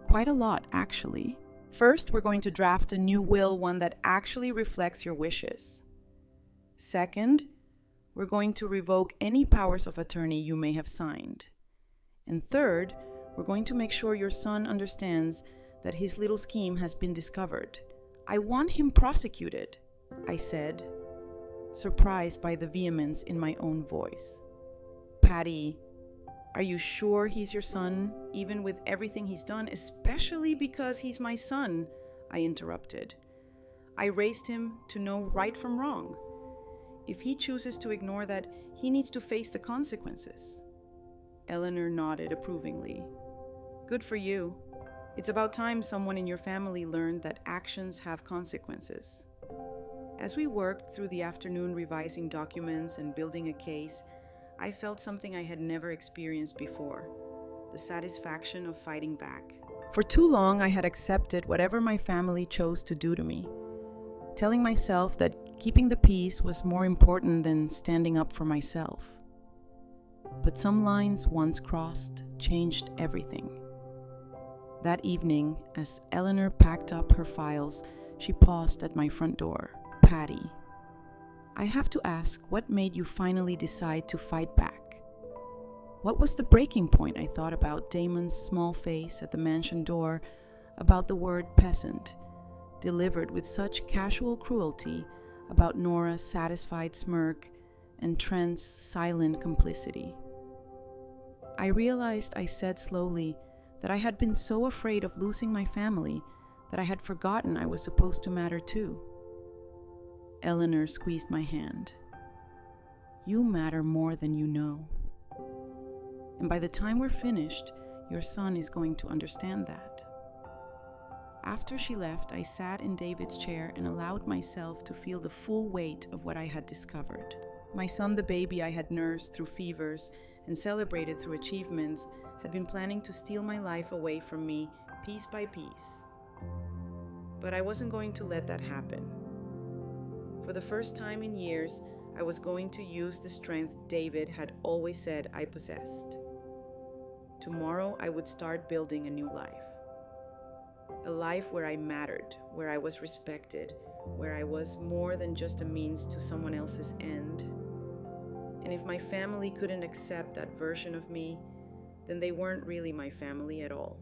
Quite a lot, actually. "First, we're going to draft a new will, one that actually reflects your wishes. Second, we're going to revoke any powers of attorney you may have signed. And third, we're going to make sure your son understands that his little scheme has been discovered. I want him prosecuted," I said, surprised by the vehemence in my own voice. "Patty, are you sure he's your son, even with everything he's done, especially because he's my son?" I interrupted. "I raised him to know right from wrong. If he chooses to ignore that, he needs to face the consequences." Eleanor nodded approvingly. "Good for you. It's about time someone in your family learned that actions have consequences." As we worked through the afternoon revising documents and building a case, I felt something I had never experienced before: the satisfaction of fighting back. For too long, I had accepted whatever my family chose to do to me, telling myself that keeping the peace was more important than standing up for myself. But some lines once crossed changed everything. That evening, as Eleanor packed up her files, she paused at my front door. "Patty, I have to ask, what made you finally decide to fight back? What was the breaking point?" I thought about Damon's small face at the mansion door, about the word peasant, delivered with such casual cruelty, about Nora's satisfied smirk, and Trent's silent complicity. I realized, I said slowly, that I had been so afraid of losing my family that I had forgotten I was supposed to matter too. Eleanor squeezed my hand. "You matter more than you know. And by the time we're finished, your son is going to understand that." After she left, I sat in David's chair and allowed myself to feel the full weight of what I had discovered. My son, the baby I had nursed through fevers and celebrated through achievements, had been planning to steal my life away from me piece by piece. But I wasn't going to let that happen. For the first time in years, I was going to use the strength David had always said I possessed. Tomorrow, I would start building a new life. A life where I mattered, where I was respected, where I was more than just a means to someone else's end. And if my family couldn't accept that version of me, then they weren't really my family at all.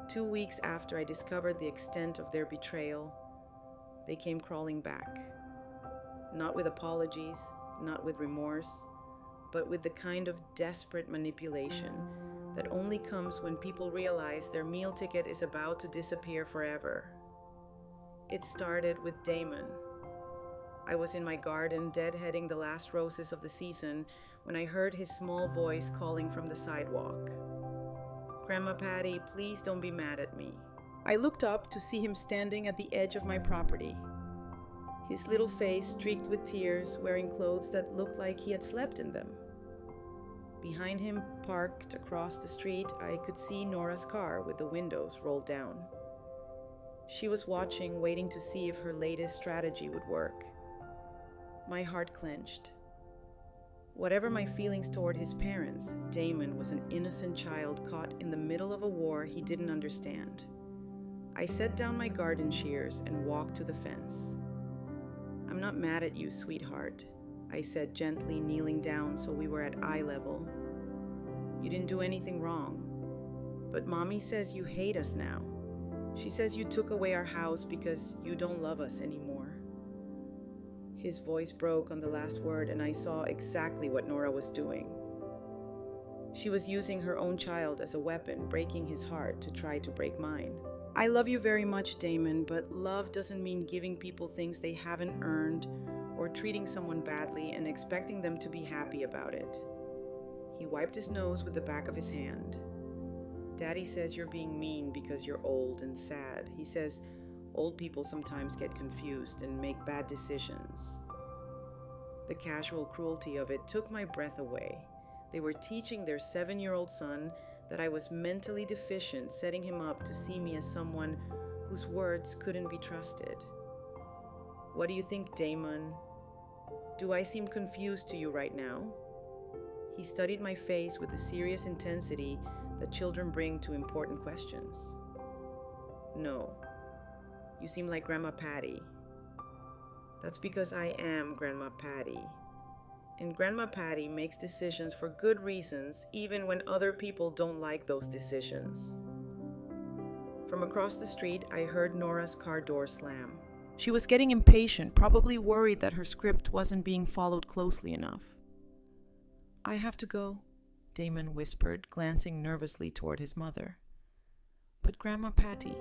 2 weeks after I discovered the extent of their betrayal, they came crawling back. Not with apologies, not with remorse, but with the kind of desperate manipulation that only comes when people realize their meal ticket is about to disappear forever. It started with Damon. I was in my garden deadheading the last roses of the season when I heard his small voice calling from the sidewalk. "Grandma Patty, please don't be mad at me." I looked up to see him standing at the edge of my property. His little face streaked with tears, wearing clothes that looked like he had slept in them. Behind him, parked across the street, I could see Nora's car with the windows rolled down. She was watching, waiting to see if her latest strategy would work. My heart clenched. Whatever my feelings toward his parents, Damon was an innocent child caught in the middle of a war he didn't understand. I set down my garden shears and walked to the fence. "I'm not mad at you, sweetheart," I said gently, kneeling down so we were at eye level. "You didn't do anything wrong. But Mommy says you hate us now. She says you took away our house because you don't love us anymore." His voice broke on the last word, and I saw exactly what Nora was doing. She was using her own child as a weapon, breaking his heart to try to break mine. "I love you very much, Damon, but love doesn't mean giving people things they haven't earned or treating someone badly and expecting them to be happy about it." He wiped his nose with the back of his hand. "Daddy says you're being mean because you're old and sad. He says old people sometimes get confused and make bad decisions." The casual cruelty of it took my breath away. They were teaching their 7-year-old son that I was mentally deficient, setting him up to see me as someone whose words couldn't be trusted. "What do you think, Damon? Do I seem confused to you right now?" He studied my face with the serious intensity that children bring to important questions. "No. You seem like Grandma Patty." "That's because I am Grandma Patty. And Grandma Patty makes decisions for good reasons, even when other people don't like those decisions." From across the street, I heard Nora's car door slam. She was getting impatient, probably worried that her script wasn't being followed closely enough. "I have to go," Damon whispered, glancing nervously toward his mother. "But Grandma Patty,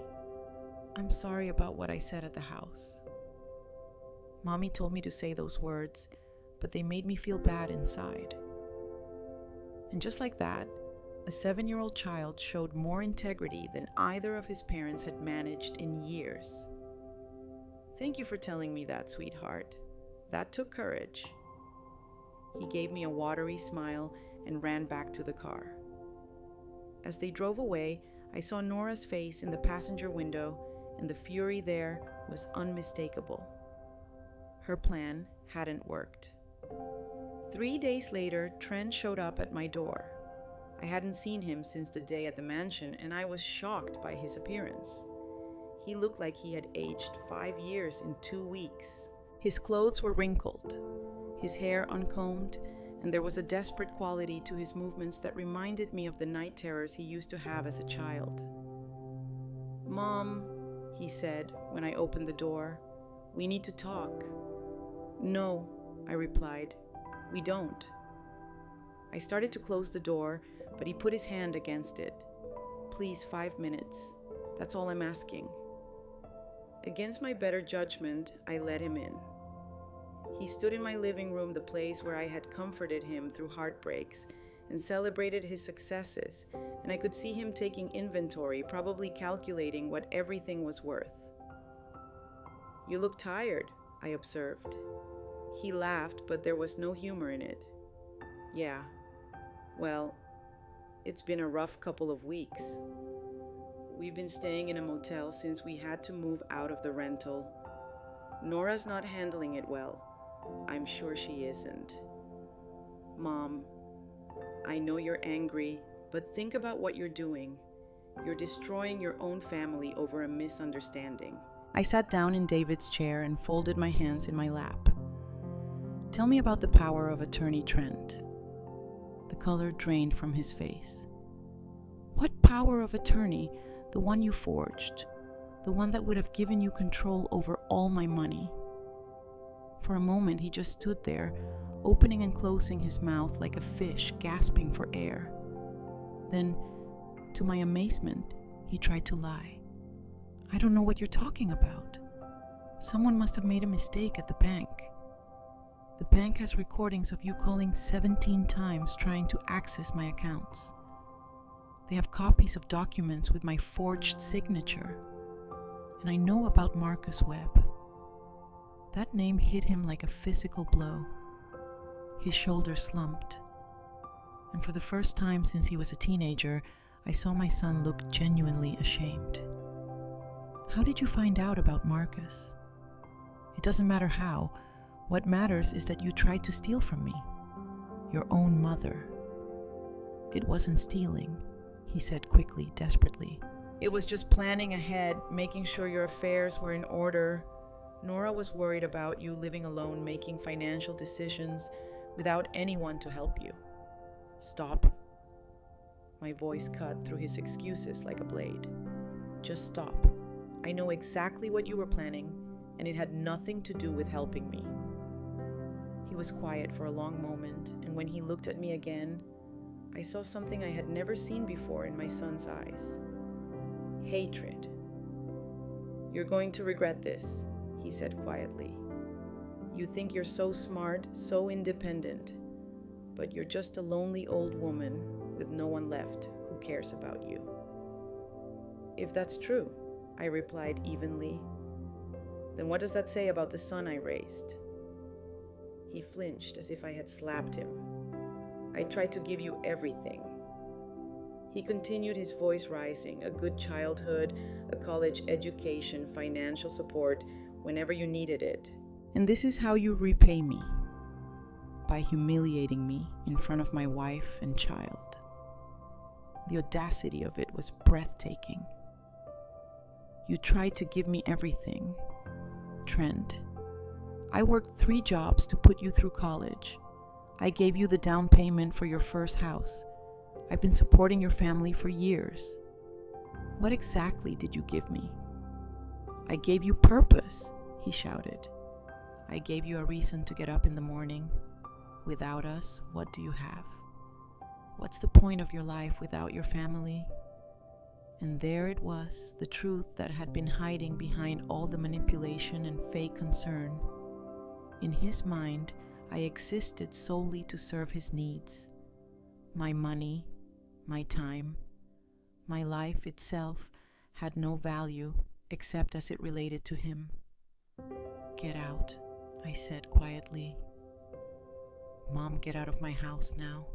I'm sorry about what I said at the house. Mommy told me to say those words, but they made me feel bad inside." And just like that, a 7-year-old child showed more integrity than either of his parents had managed in years. "Thank you for telling me that, sweetheart. That took courage." He gave me a watery smile and ran back to the car. As they drove away, I saw Nora's face in the passenger window, and the fury there was unmistakable. Her plan hadn't worked. 3 days later, Trent showed up at my door. I hadn't seen him since the day at the mansion, and I was shocked by his appearance. He looked like he had aged 5 years in 2 weeks. His clothes were wrinkled, his hair uncombed, and there was a desperate quality to his movements that reminded me of the night terrors he used to have as a child. "Mom," he said when I opened the door, "we need to talk." "No," I replied, "we don't." I started to close the door, but he put his hand against it. "Please, 5 minutes. That's all I'm asking." Against my better judgment, I let him in. He stood in my living room, the place where I had comforted him through heartbreaks and celebrated his successes, and I could see him taking inventory, probably calculating what everything was worth. "You look tired," I observed. He laughed, but there was no humor in it. "Yeah, well, it's been a rough couple of weeks. We've been staying in a motel since we had to move out of the rental. Nora's not handling it well. I'm sure she isn't. Mom, I know you're angry, but think about what you're doing. You're destroying your own family over a misunderstanding." I sat down in David's chair and folded my hands in my lap. "Tell me about the power of attorney Trent." The color drained from his face. "What power of attorney? the one you forged, the one that would have given you control over all my money. For a moment, he just stood there, opening and closing his mouth like a fish gasping for air. Then, to my amazement, he tried to lie. "I don't know what you're talking about. Someone must have made a mistake at the bank. The bank has recordings of you calling 17 times trying to access my accounts. They have copies of documents with my forged signature. And I know about Marcus Webb." That name hit him like a physical blow. His shoulders slumped. And for the first time since he was a teenager, I saw my son look genuinely ashamed. "How did you find out about Marcus?" "It doesn't matter how. What matters is that you tried to steal from me. Your own mother." "It wasn't stealing," he said quickly, desperately. "It was just planning ahead, making sure your affairs were in order. Nora was worried about you living alone, making financial decisions without anyone to help you." "Stop." My voice cut through his excuses like a blade. "Just stop. I know exactly what you were planning, and it had nothing to do with helping me." He was quiet for a long moment, and when he looked at me again, I saw something I had never seen before in my son's eyes. Hatred. "You're going to regret this," he said quietly. "You think you're so smart, so independent, but you're just a lonely old woman with no one left who cares about you." "If that's true," I replied evenly, "then what does that say about the son I raised?" He flinched as if I had slapped him. "I tried to give you everything." He continued, his voice rising. "A good childhood, a college education, financial support whenever you needed it. "And this is how you repay me, by humiliating me in front of my wife and child." The audacity of it was breathtaking. "You tried to give me everything. Trent, I worked 3 jobs to put you through college. I gave you the down payment for your first house. I've been supporting your family for years. What exactly did you give me?" "I gave you purpose," he shouted. "I gave you a reason to get up in the morning. Without us, what do you have? What's the point of your life without your family?" And there it was, the truth that had been hiding behind all the manipulation and fake concern. In his mind, I existed solely to serve his needs. My money, my time, my life itself had no value except as it related to him. "Get out," I said quietly. "Mom, get out of my house now."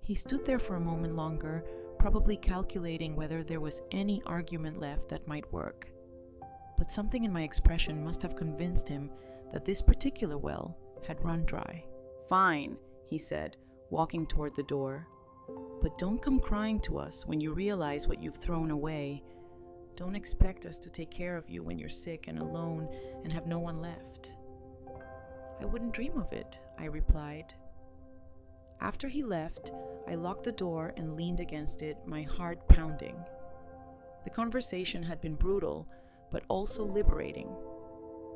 He stood there for a moment longer, probably calculating whether there was any argument left that might work. But something in my expression must have convinced him that this particular well had run dry. "Fine," he said, walking toward the door. "But don't come crying to us when you realize what you've thrown away. Don't expect us to take care of you when you're sick and alone and have no one left." "I wouldn't dream of it," I replied. After he left, I locked the door and leaned against it, my heart pounding. The conversation had been brutal, but also liberating.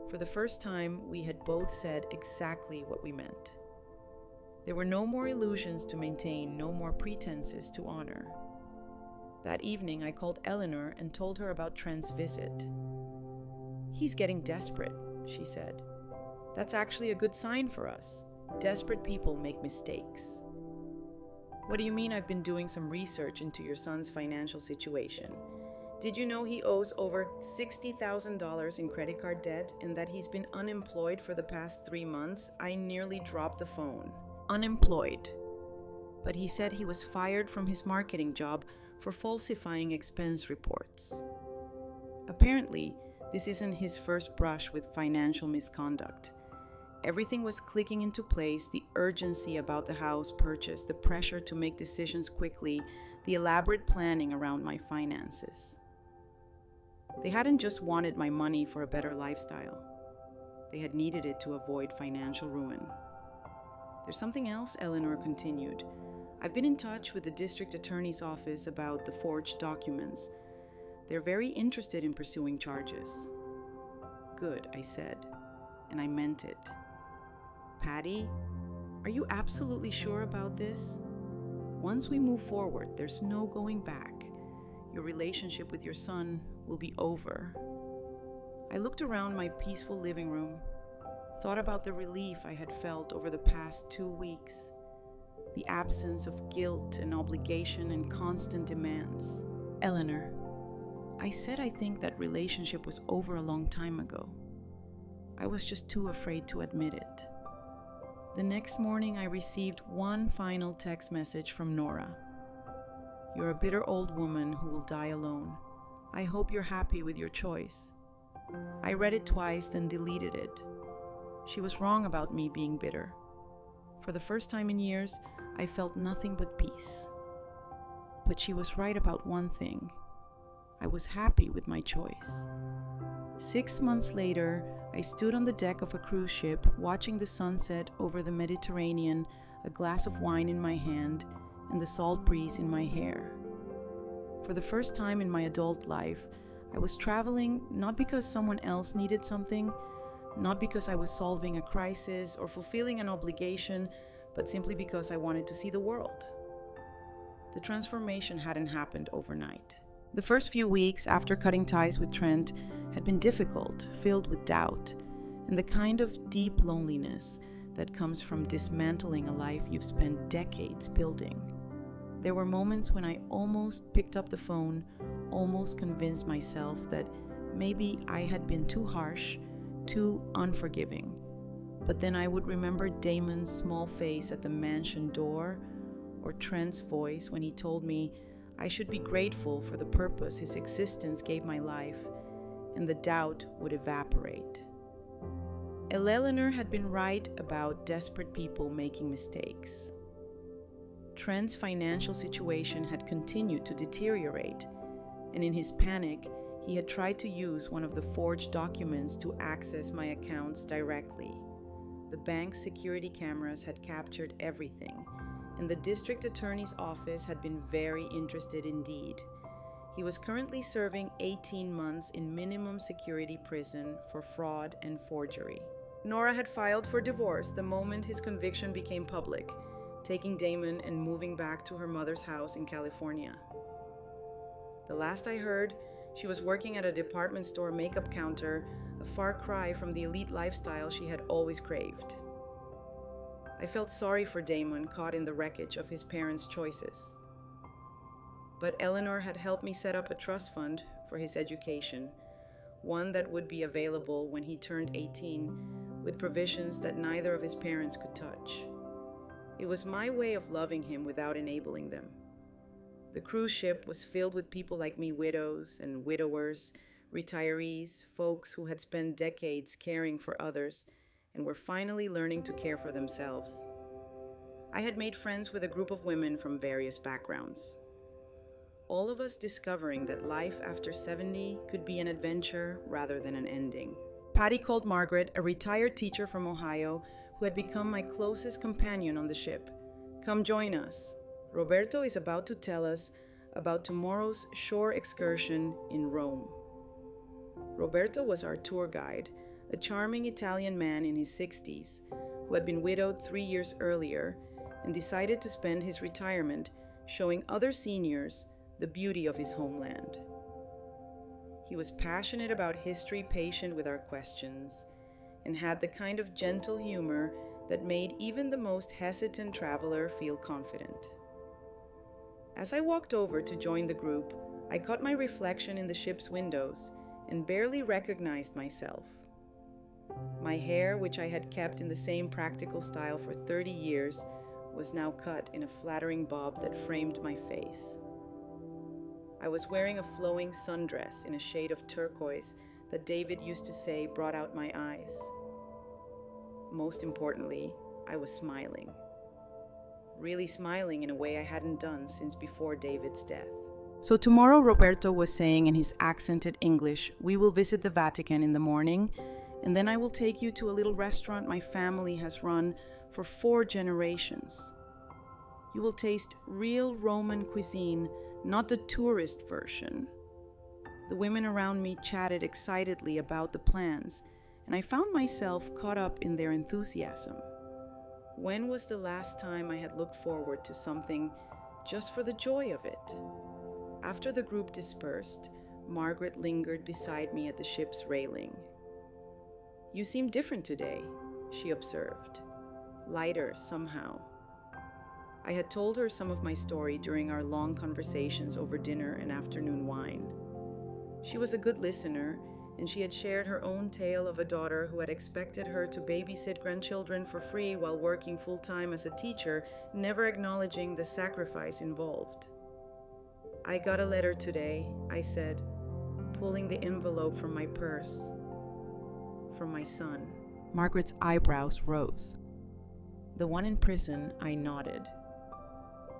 For the first time, we had both said exactly what we meant. There were no more illusions to maintain, no more pretenses to honor. That evening, I called Eleanor and told her about Trent's visit. "He's getting desperate," she said. "That's actually a good sign for us. Desperate people make mistakes." "What do you mean? I've been doing some research into your son's financial situation. Did you know he owes over $60,000 in credit card debt and that he's been unemployed for the past 3 months? I nearly dropped the phone. Unemployed. But he said he was fired from his marketing job for falsifying expense reports. Apparently, this isn't his first brush with financial misconduct. Everything was clicking into place, the urgency about the house purchase, the pressure to make decisions quickly, the elaborate planning around my finances. They hadn't just wanted my money for a better lifestyle. They had needed it to avoid financial ruin. "There's something else," Eleanor continued. I've been in touch with the district attorney's office about the forged documents. They're very interested in pursuing charges. Good, I said, and I meant it. Patty, are you absolutely sure about this? Once we move forward, there's no going back. Your relationship with your son will be over. I looked around my peaceful living room, thought about the relief I had felt over the past 2 weeks, the absence of guilt and obligation and constant demands. Eleanor, I said I think that relationship was over a long time ago. I was just too afraid to admit it. The next morning, I received one final text message from Nora. You're a bitter old woman who will die alone. I hope you're happy with your choice. I read it twice, then deleted it. She was wrong about me being bitter. For the first time in years, I felt nothing but peace. But she was right about one thing. I was happy with my choice. 6 months later, I stood on the deck of a cruise ship, watching the sunset over the Mediterranean, a glass of wine in my hand, and the salt breeze in my hair. For the first time in my adult life, I was traveling not because someone else needed something, not because I was solving a crisis or fulfilling an obligation, but simply because I wanted to see the world. The transformation hadn't happened overnight. The first few weeks after cutting ties with Trent had been difficult, filled with doubt, and the kind of deep loneliness that comes from dismantling a life you've spent decades building. There were moments when I almost picked up the phone, almost convinced myself that maybe I had been too harsh, too unforgiving. But then I would remember Damon's small face at the mansion door, or Trent's voice when he told me I should be grateful for the purpose his existence gave my life, and the doubt would evaporate. Eleanor had been right about desperate people making mistakes. Trent's financial situation had continued to deteriorate, and in his panic, he had tried to use one of the forged documents to access my accounts directly. The bank's security cameras had captured everything, and the district attorney's office had been very interested indeed. He was currently serving 18 months in minimum security prison for fraud and forgery. Nora had filed for divorce the moment his conviction became public, taking Damon and moving back to her mother's house in California. The last I heard, she was working at a department store makeup counter, a far cry from the elite lifestyle she had always craved. I felt sorry for Damon, caught in the wreckage of his parents' choices. But Eleanor had helped me set up a trust fund for his education, one that would be available when he turned 18, with provisions that neither of his parents could touch. It was my way of loving him without enabling them. The cruise ship was filled with people like me, widows and widowers, retirees, folks who had spent decades caring for others and were finally learning to care for themselves. I had made friends with a group of women from various backgrounds. All of us discovering that life after 70 could be an adventure rather than an ending. Patty called Margaret, a retired teacher from Ohio who had become my closest companion on the ship. Come join us. Roberto is about to tell us about tomorrow's shore excursion in Rome. Roberto was our tour guide, a charming Italian man in his 60s who had been widowed 3 years earlier and decided to spend his retirement showing other seniors the beauty of his homeland. He was passionate about history, patient with our questions, and had the kind of gentle humor that made even the most hesitant traveler feel confident. As I walked over to join the group, I caught my reflection in the ship's windows and barely recognized myself. My hair, which I had kept in the same practical style for 30 years, was now cut in a flattering bob that framed my face. I was wearing a flowing sundress in a shade of turquoise that David used to say brought out my eyes. Most importantly, I was smiling. Really smiling in a way I hadn't done since before David's death. So tomorrow, Roberto was saying in his accented English, we will visit the Vatican in the morning, and then I will take you to a little restaurant my family has run for 4 generations. You will taste real Roman cuisine, not the tourist version." The women around me chatted excitedly about the plans, and I found myself caught up in their enthusiasm. When was the last time I had looked forward to something just for the joy of it? After the group dispersed, Margaret lingered beside me at the ship's railing. "You seem different today," she observed. "Lighter, somehow." I had told her some of my story during our long conversations over dinner and afternoon wine. She was a good listener, and she had shared her own tale of a daughter who had expected her to babysit grandchildren for free while working full-time as a teacher, never acknowledging the sacrifice involved. "I got a letter today," I said, pulling the envelope from my purse. "From my son." Margaret's eyebrows rose. "The one in prison," I nodded.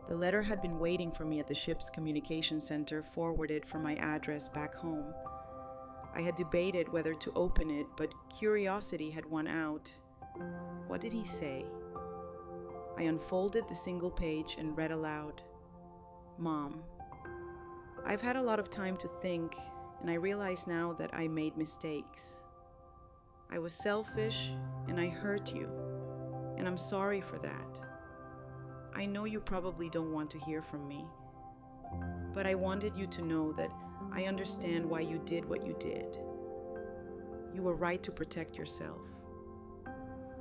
The letter had been waiting for me at the ship's communication center, forwarded from my address back home. I had debated whether to open it, but curiosity had won out. What did he say? I unfolded the single page and read aloud. "Mom, I've had a lot of time to think, and I realize now that I made mistakes. I was selfish, and I hurt you, and I'm sorry for that. I know you probably don't want to hear from me, but I wanted you to know that I understand why you did what you did. You were right to protect yourself.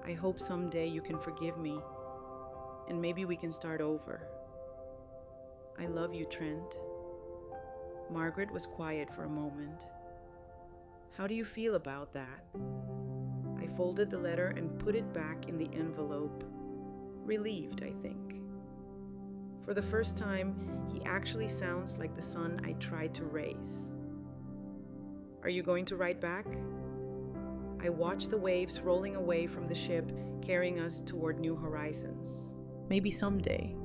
I hope someday you can forgive me, and maybe we can start over. I love you, Trent." Margaret was quiet for a moment. "How do you feel about that?" I folded the letter and put it back in the envelope. Relieved, I think. For the first time, he actually sounds like the son I tried to raise. "Are you going to write back?" I watched the waves rolling away from the ship, carrying us toward new horizons. "Maybe someday.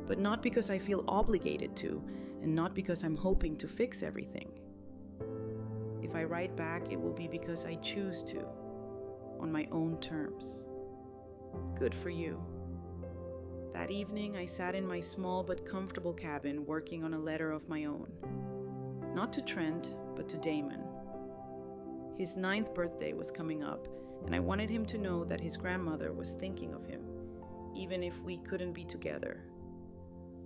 But not because I feel obligated to, and not because I'm hoping to fix everything. If I write back, it will be because I choose to, on my own terms." "Good for you." That evening, I sat in my small but comfortable cabin working on a letter of my own. Not to Trent, but to Damon. His 9th birthday was coming up, and I wanted him to know that his grandmother was thinking of him, even if we couldn't be together.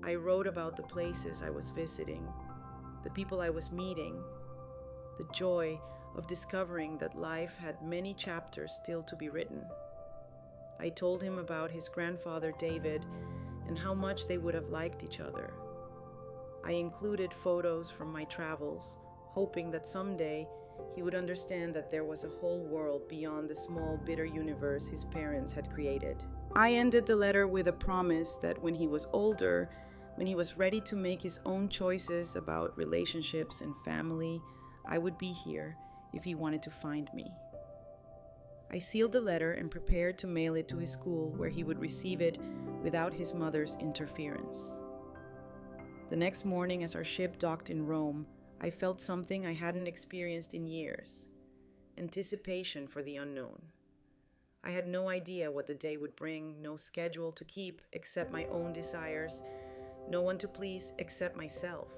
I wrote about the places I was visiting, the people I was meeting, the joy of discovering that life had many chapters still to be written. I told him about his grandfather David and how much they would have liked each other. I included photos from my travels, hoping that someday he would understand that there was a whole world beyond the small, bitter universe his parents had created. I ended the letter with a promise that when he was older, when he was ready to make his own choices about relationships and family, I would be here if he wanted to find me. I sealed the letter and prepared to mail it to his school, where he would receive it without his mother's interference. The next morning, as our ship docked in Rome, I felt something I hadn't experienced in years: anticipation for the unknown. I had no idea what the day would bring, no schedule to keep except my own desires, no one to please except myself.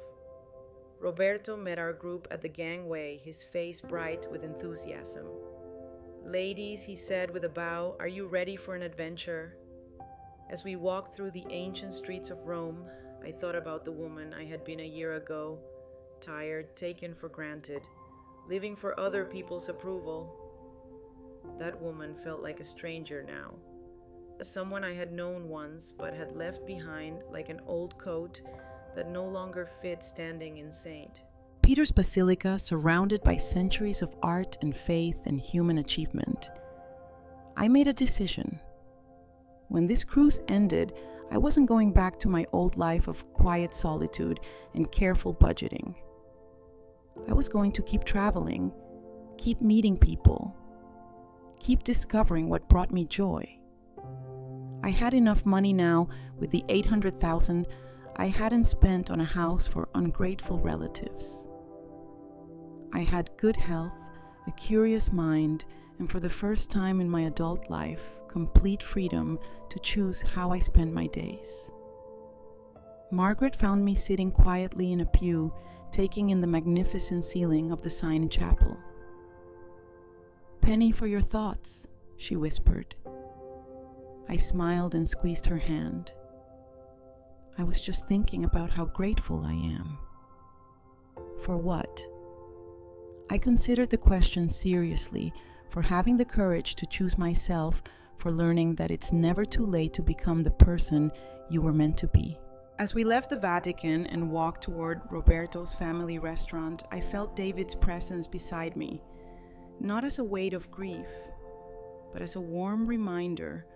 Roberto met our group at the gangway, his face bright with enthusiasm. "Ladies," he said with a bow, "are you ready for an adventure?" As we walked through the ancient streets of Rome, I thought about the woman I had been a year ago, tired, taken for granted, living for other people's approval. That woman felt like a stranger now, someone I had known once but had left behind like an old coat that no longer fit standing in St. Peter's Basilica, surrounded by centuries of art and faith and human achievement. I made a decision. When this cruise ended, I wasn't going back to my old life of quiet solitude and careful budgeting. I was going to keep traveling, keep meeting people, keep discovering what brought me joy. I had enough money now with the $800,000 I hadn't spent on a house for ungrateful relatives. I had good health, a curious mind, and for the first time in my adult life, complete freedom to choose how I spend my days. Margaret found me sitting quietly in a pew, taking in the magnificent ceiling of the signed chapel. "Penny for your thoughts," she whispered. I smiled and squeezed her hand. I was just thinking about how grateful I am. For what? I considered the question seriously, for having the courage to choose myself, for learning that it's never too late to become the person you were meant to be. As we left the Vatican and walked toward Roberto's family restaurant, I felt David's presence beside me, not as a weight of grief, but as a warm reminder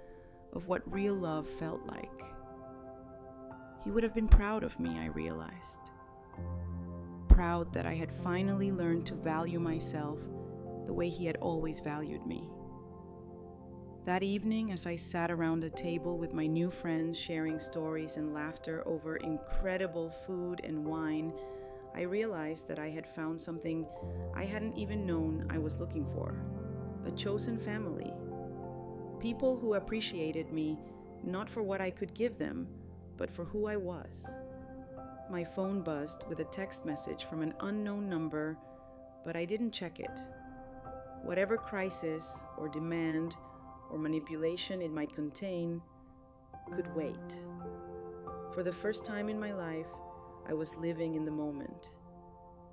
of what real love felt like. He would have been proud of me, I realized. Proud that I had finally learned to value myself the way he had always valued me. That evening, as I sat around a table with my new friends sharing stories and laughter over incredible food and wine, I realized that I had found something I hadn't even known I was looking for. A chosen family. People who appreciated me, not for what I could give them, but for who I was. My phone buzzed with a text message from an unknown number, but I didn't check it. Whatever crisis or demand or manipulation it might contain could wait. For the first time in my life, I was living in the moment,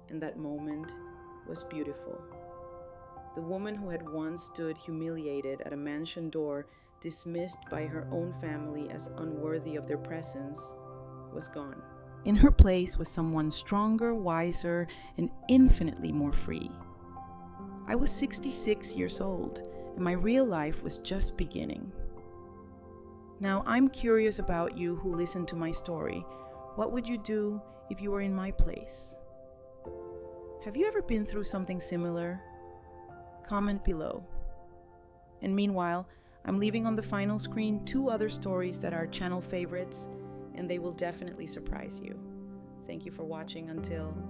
and that moment was beautiful. The woman who had once stood humiliated at a mansion door, dismissed by her own family as unworthy of their presence, was gone. In her place was someone stronger, wiser, and infinitely more free. I was 66 years old, and my real life was just beginning. Now, I'm curious about you who listened to my story. What would you do if you were in my place? Have you ever been through something similar? Comment below. And meanwhile, I'm leaving on the final screen 2 other stories that are channel favorites, and they will definitely surprise you. Thank you for watching until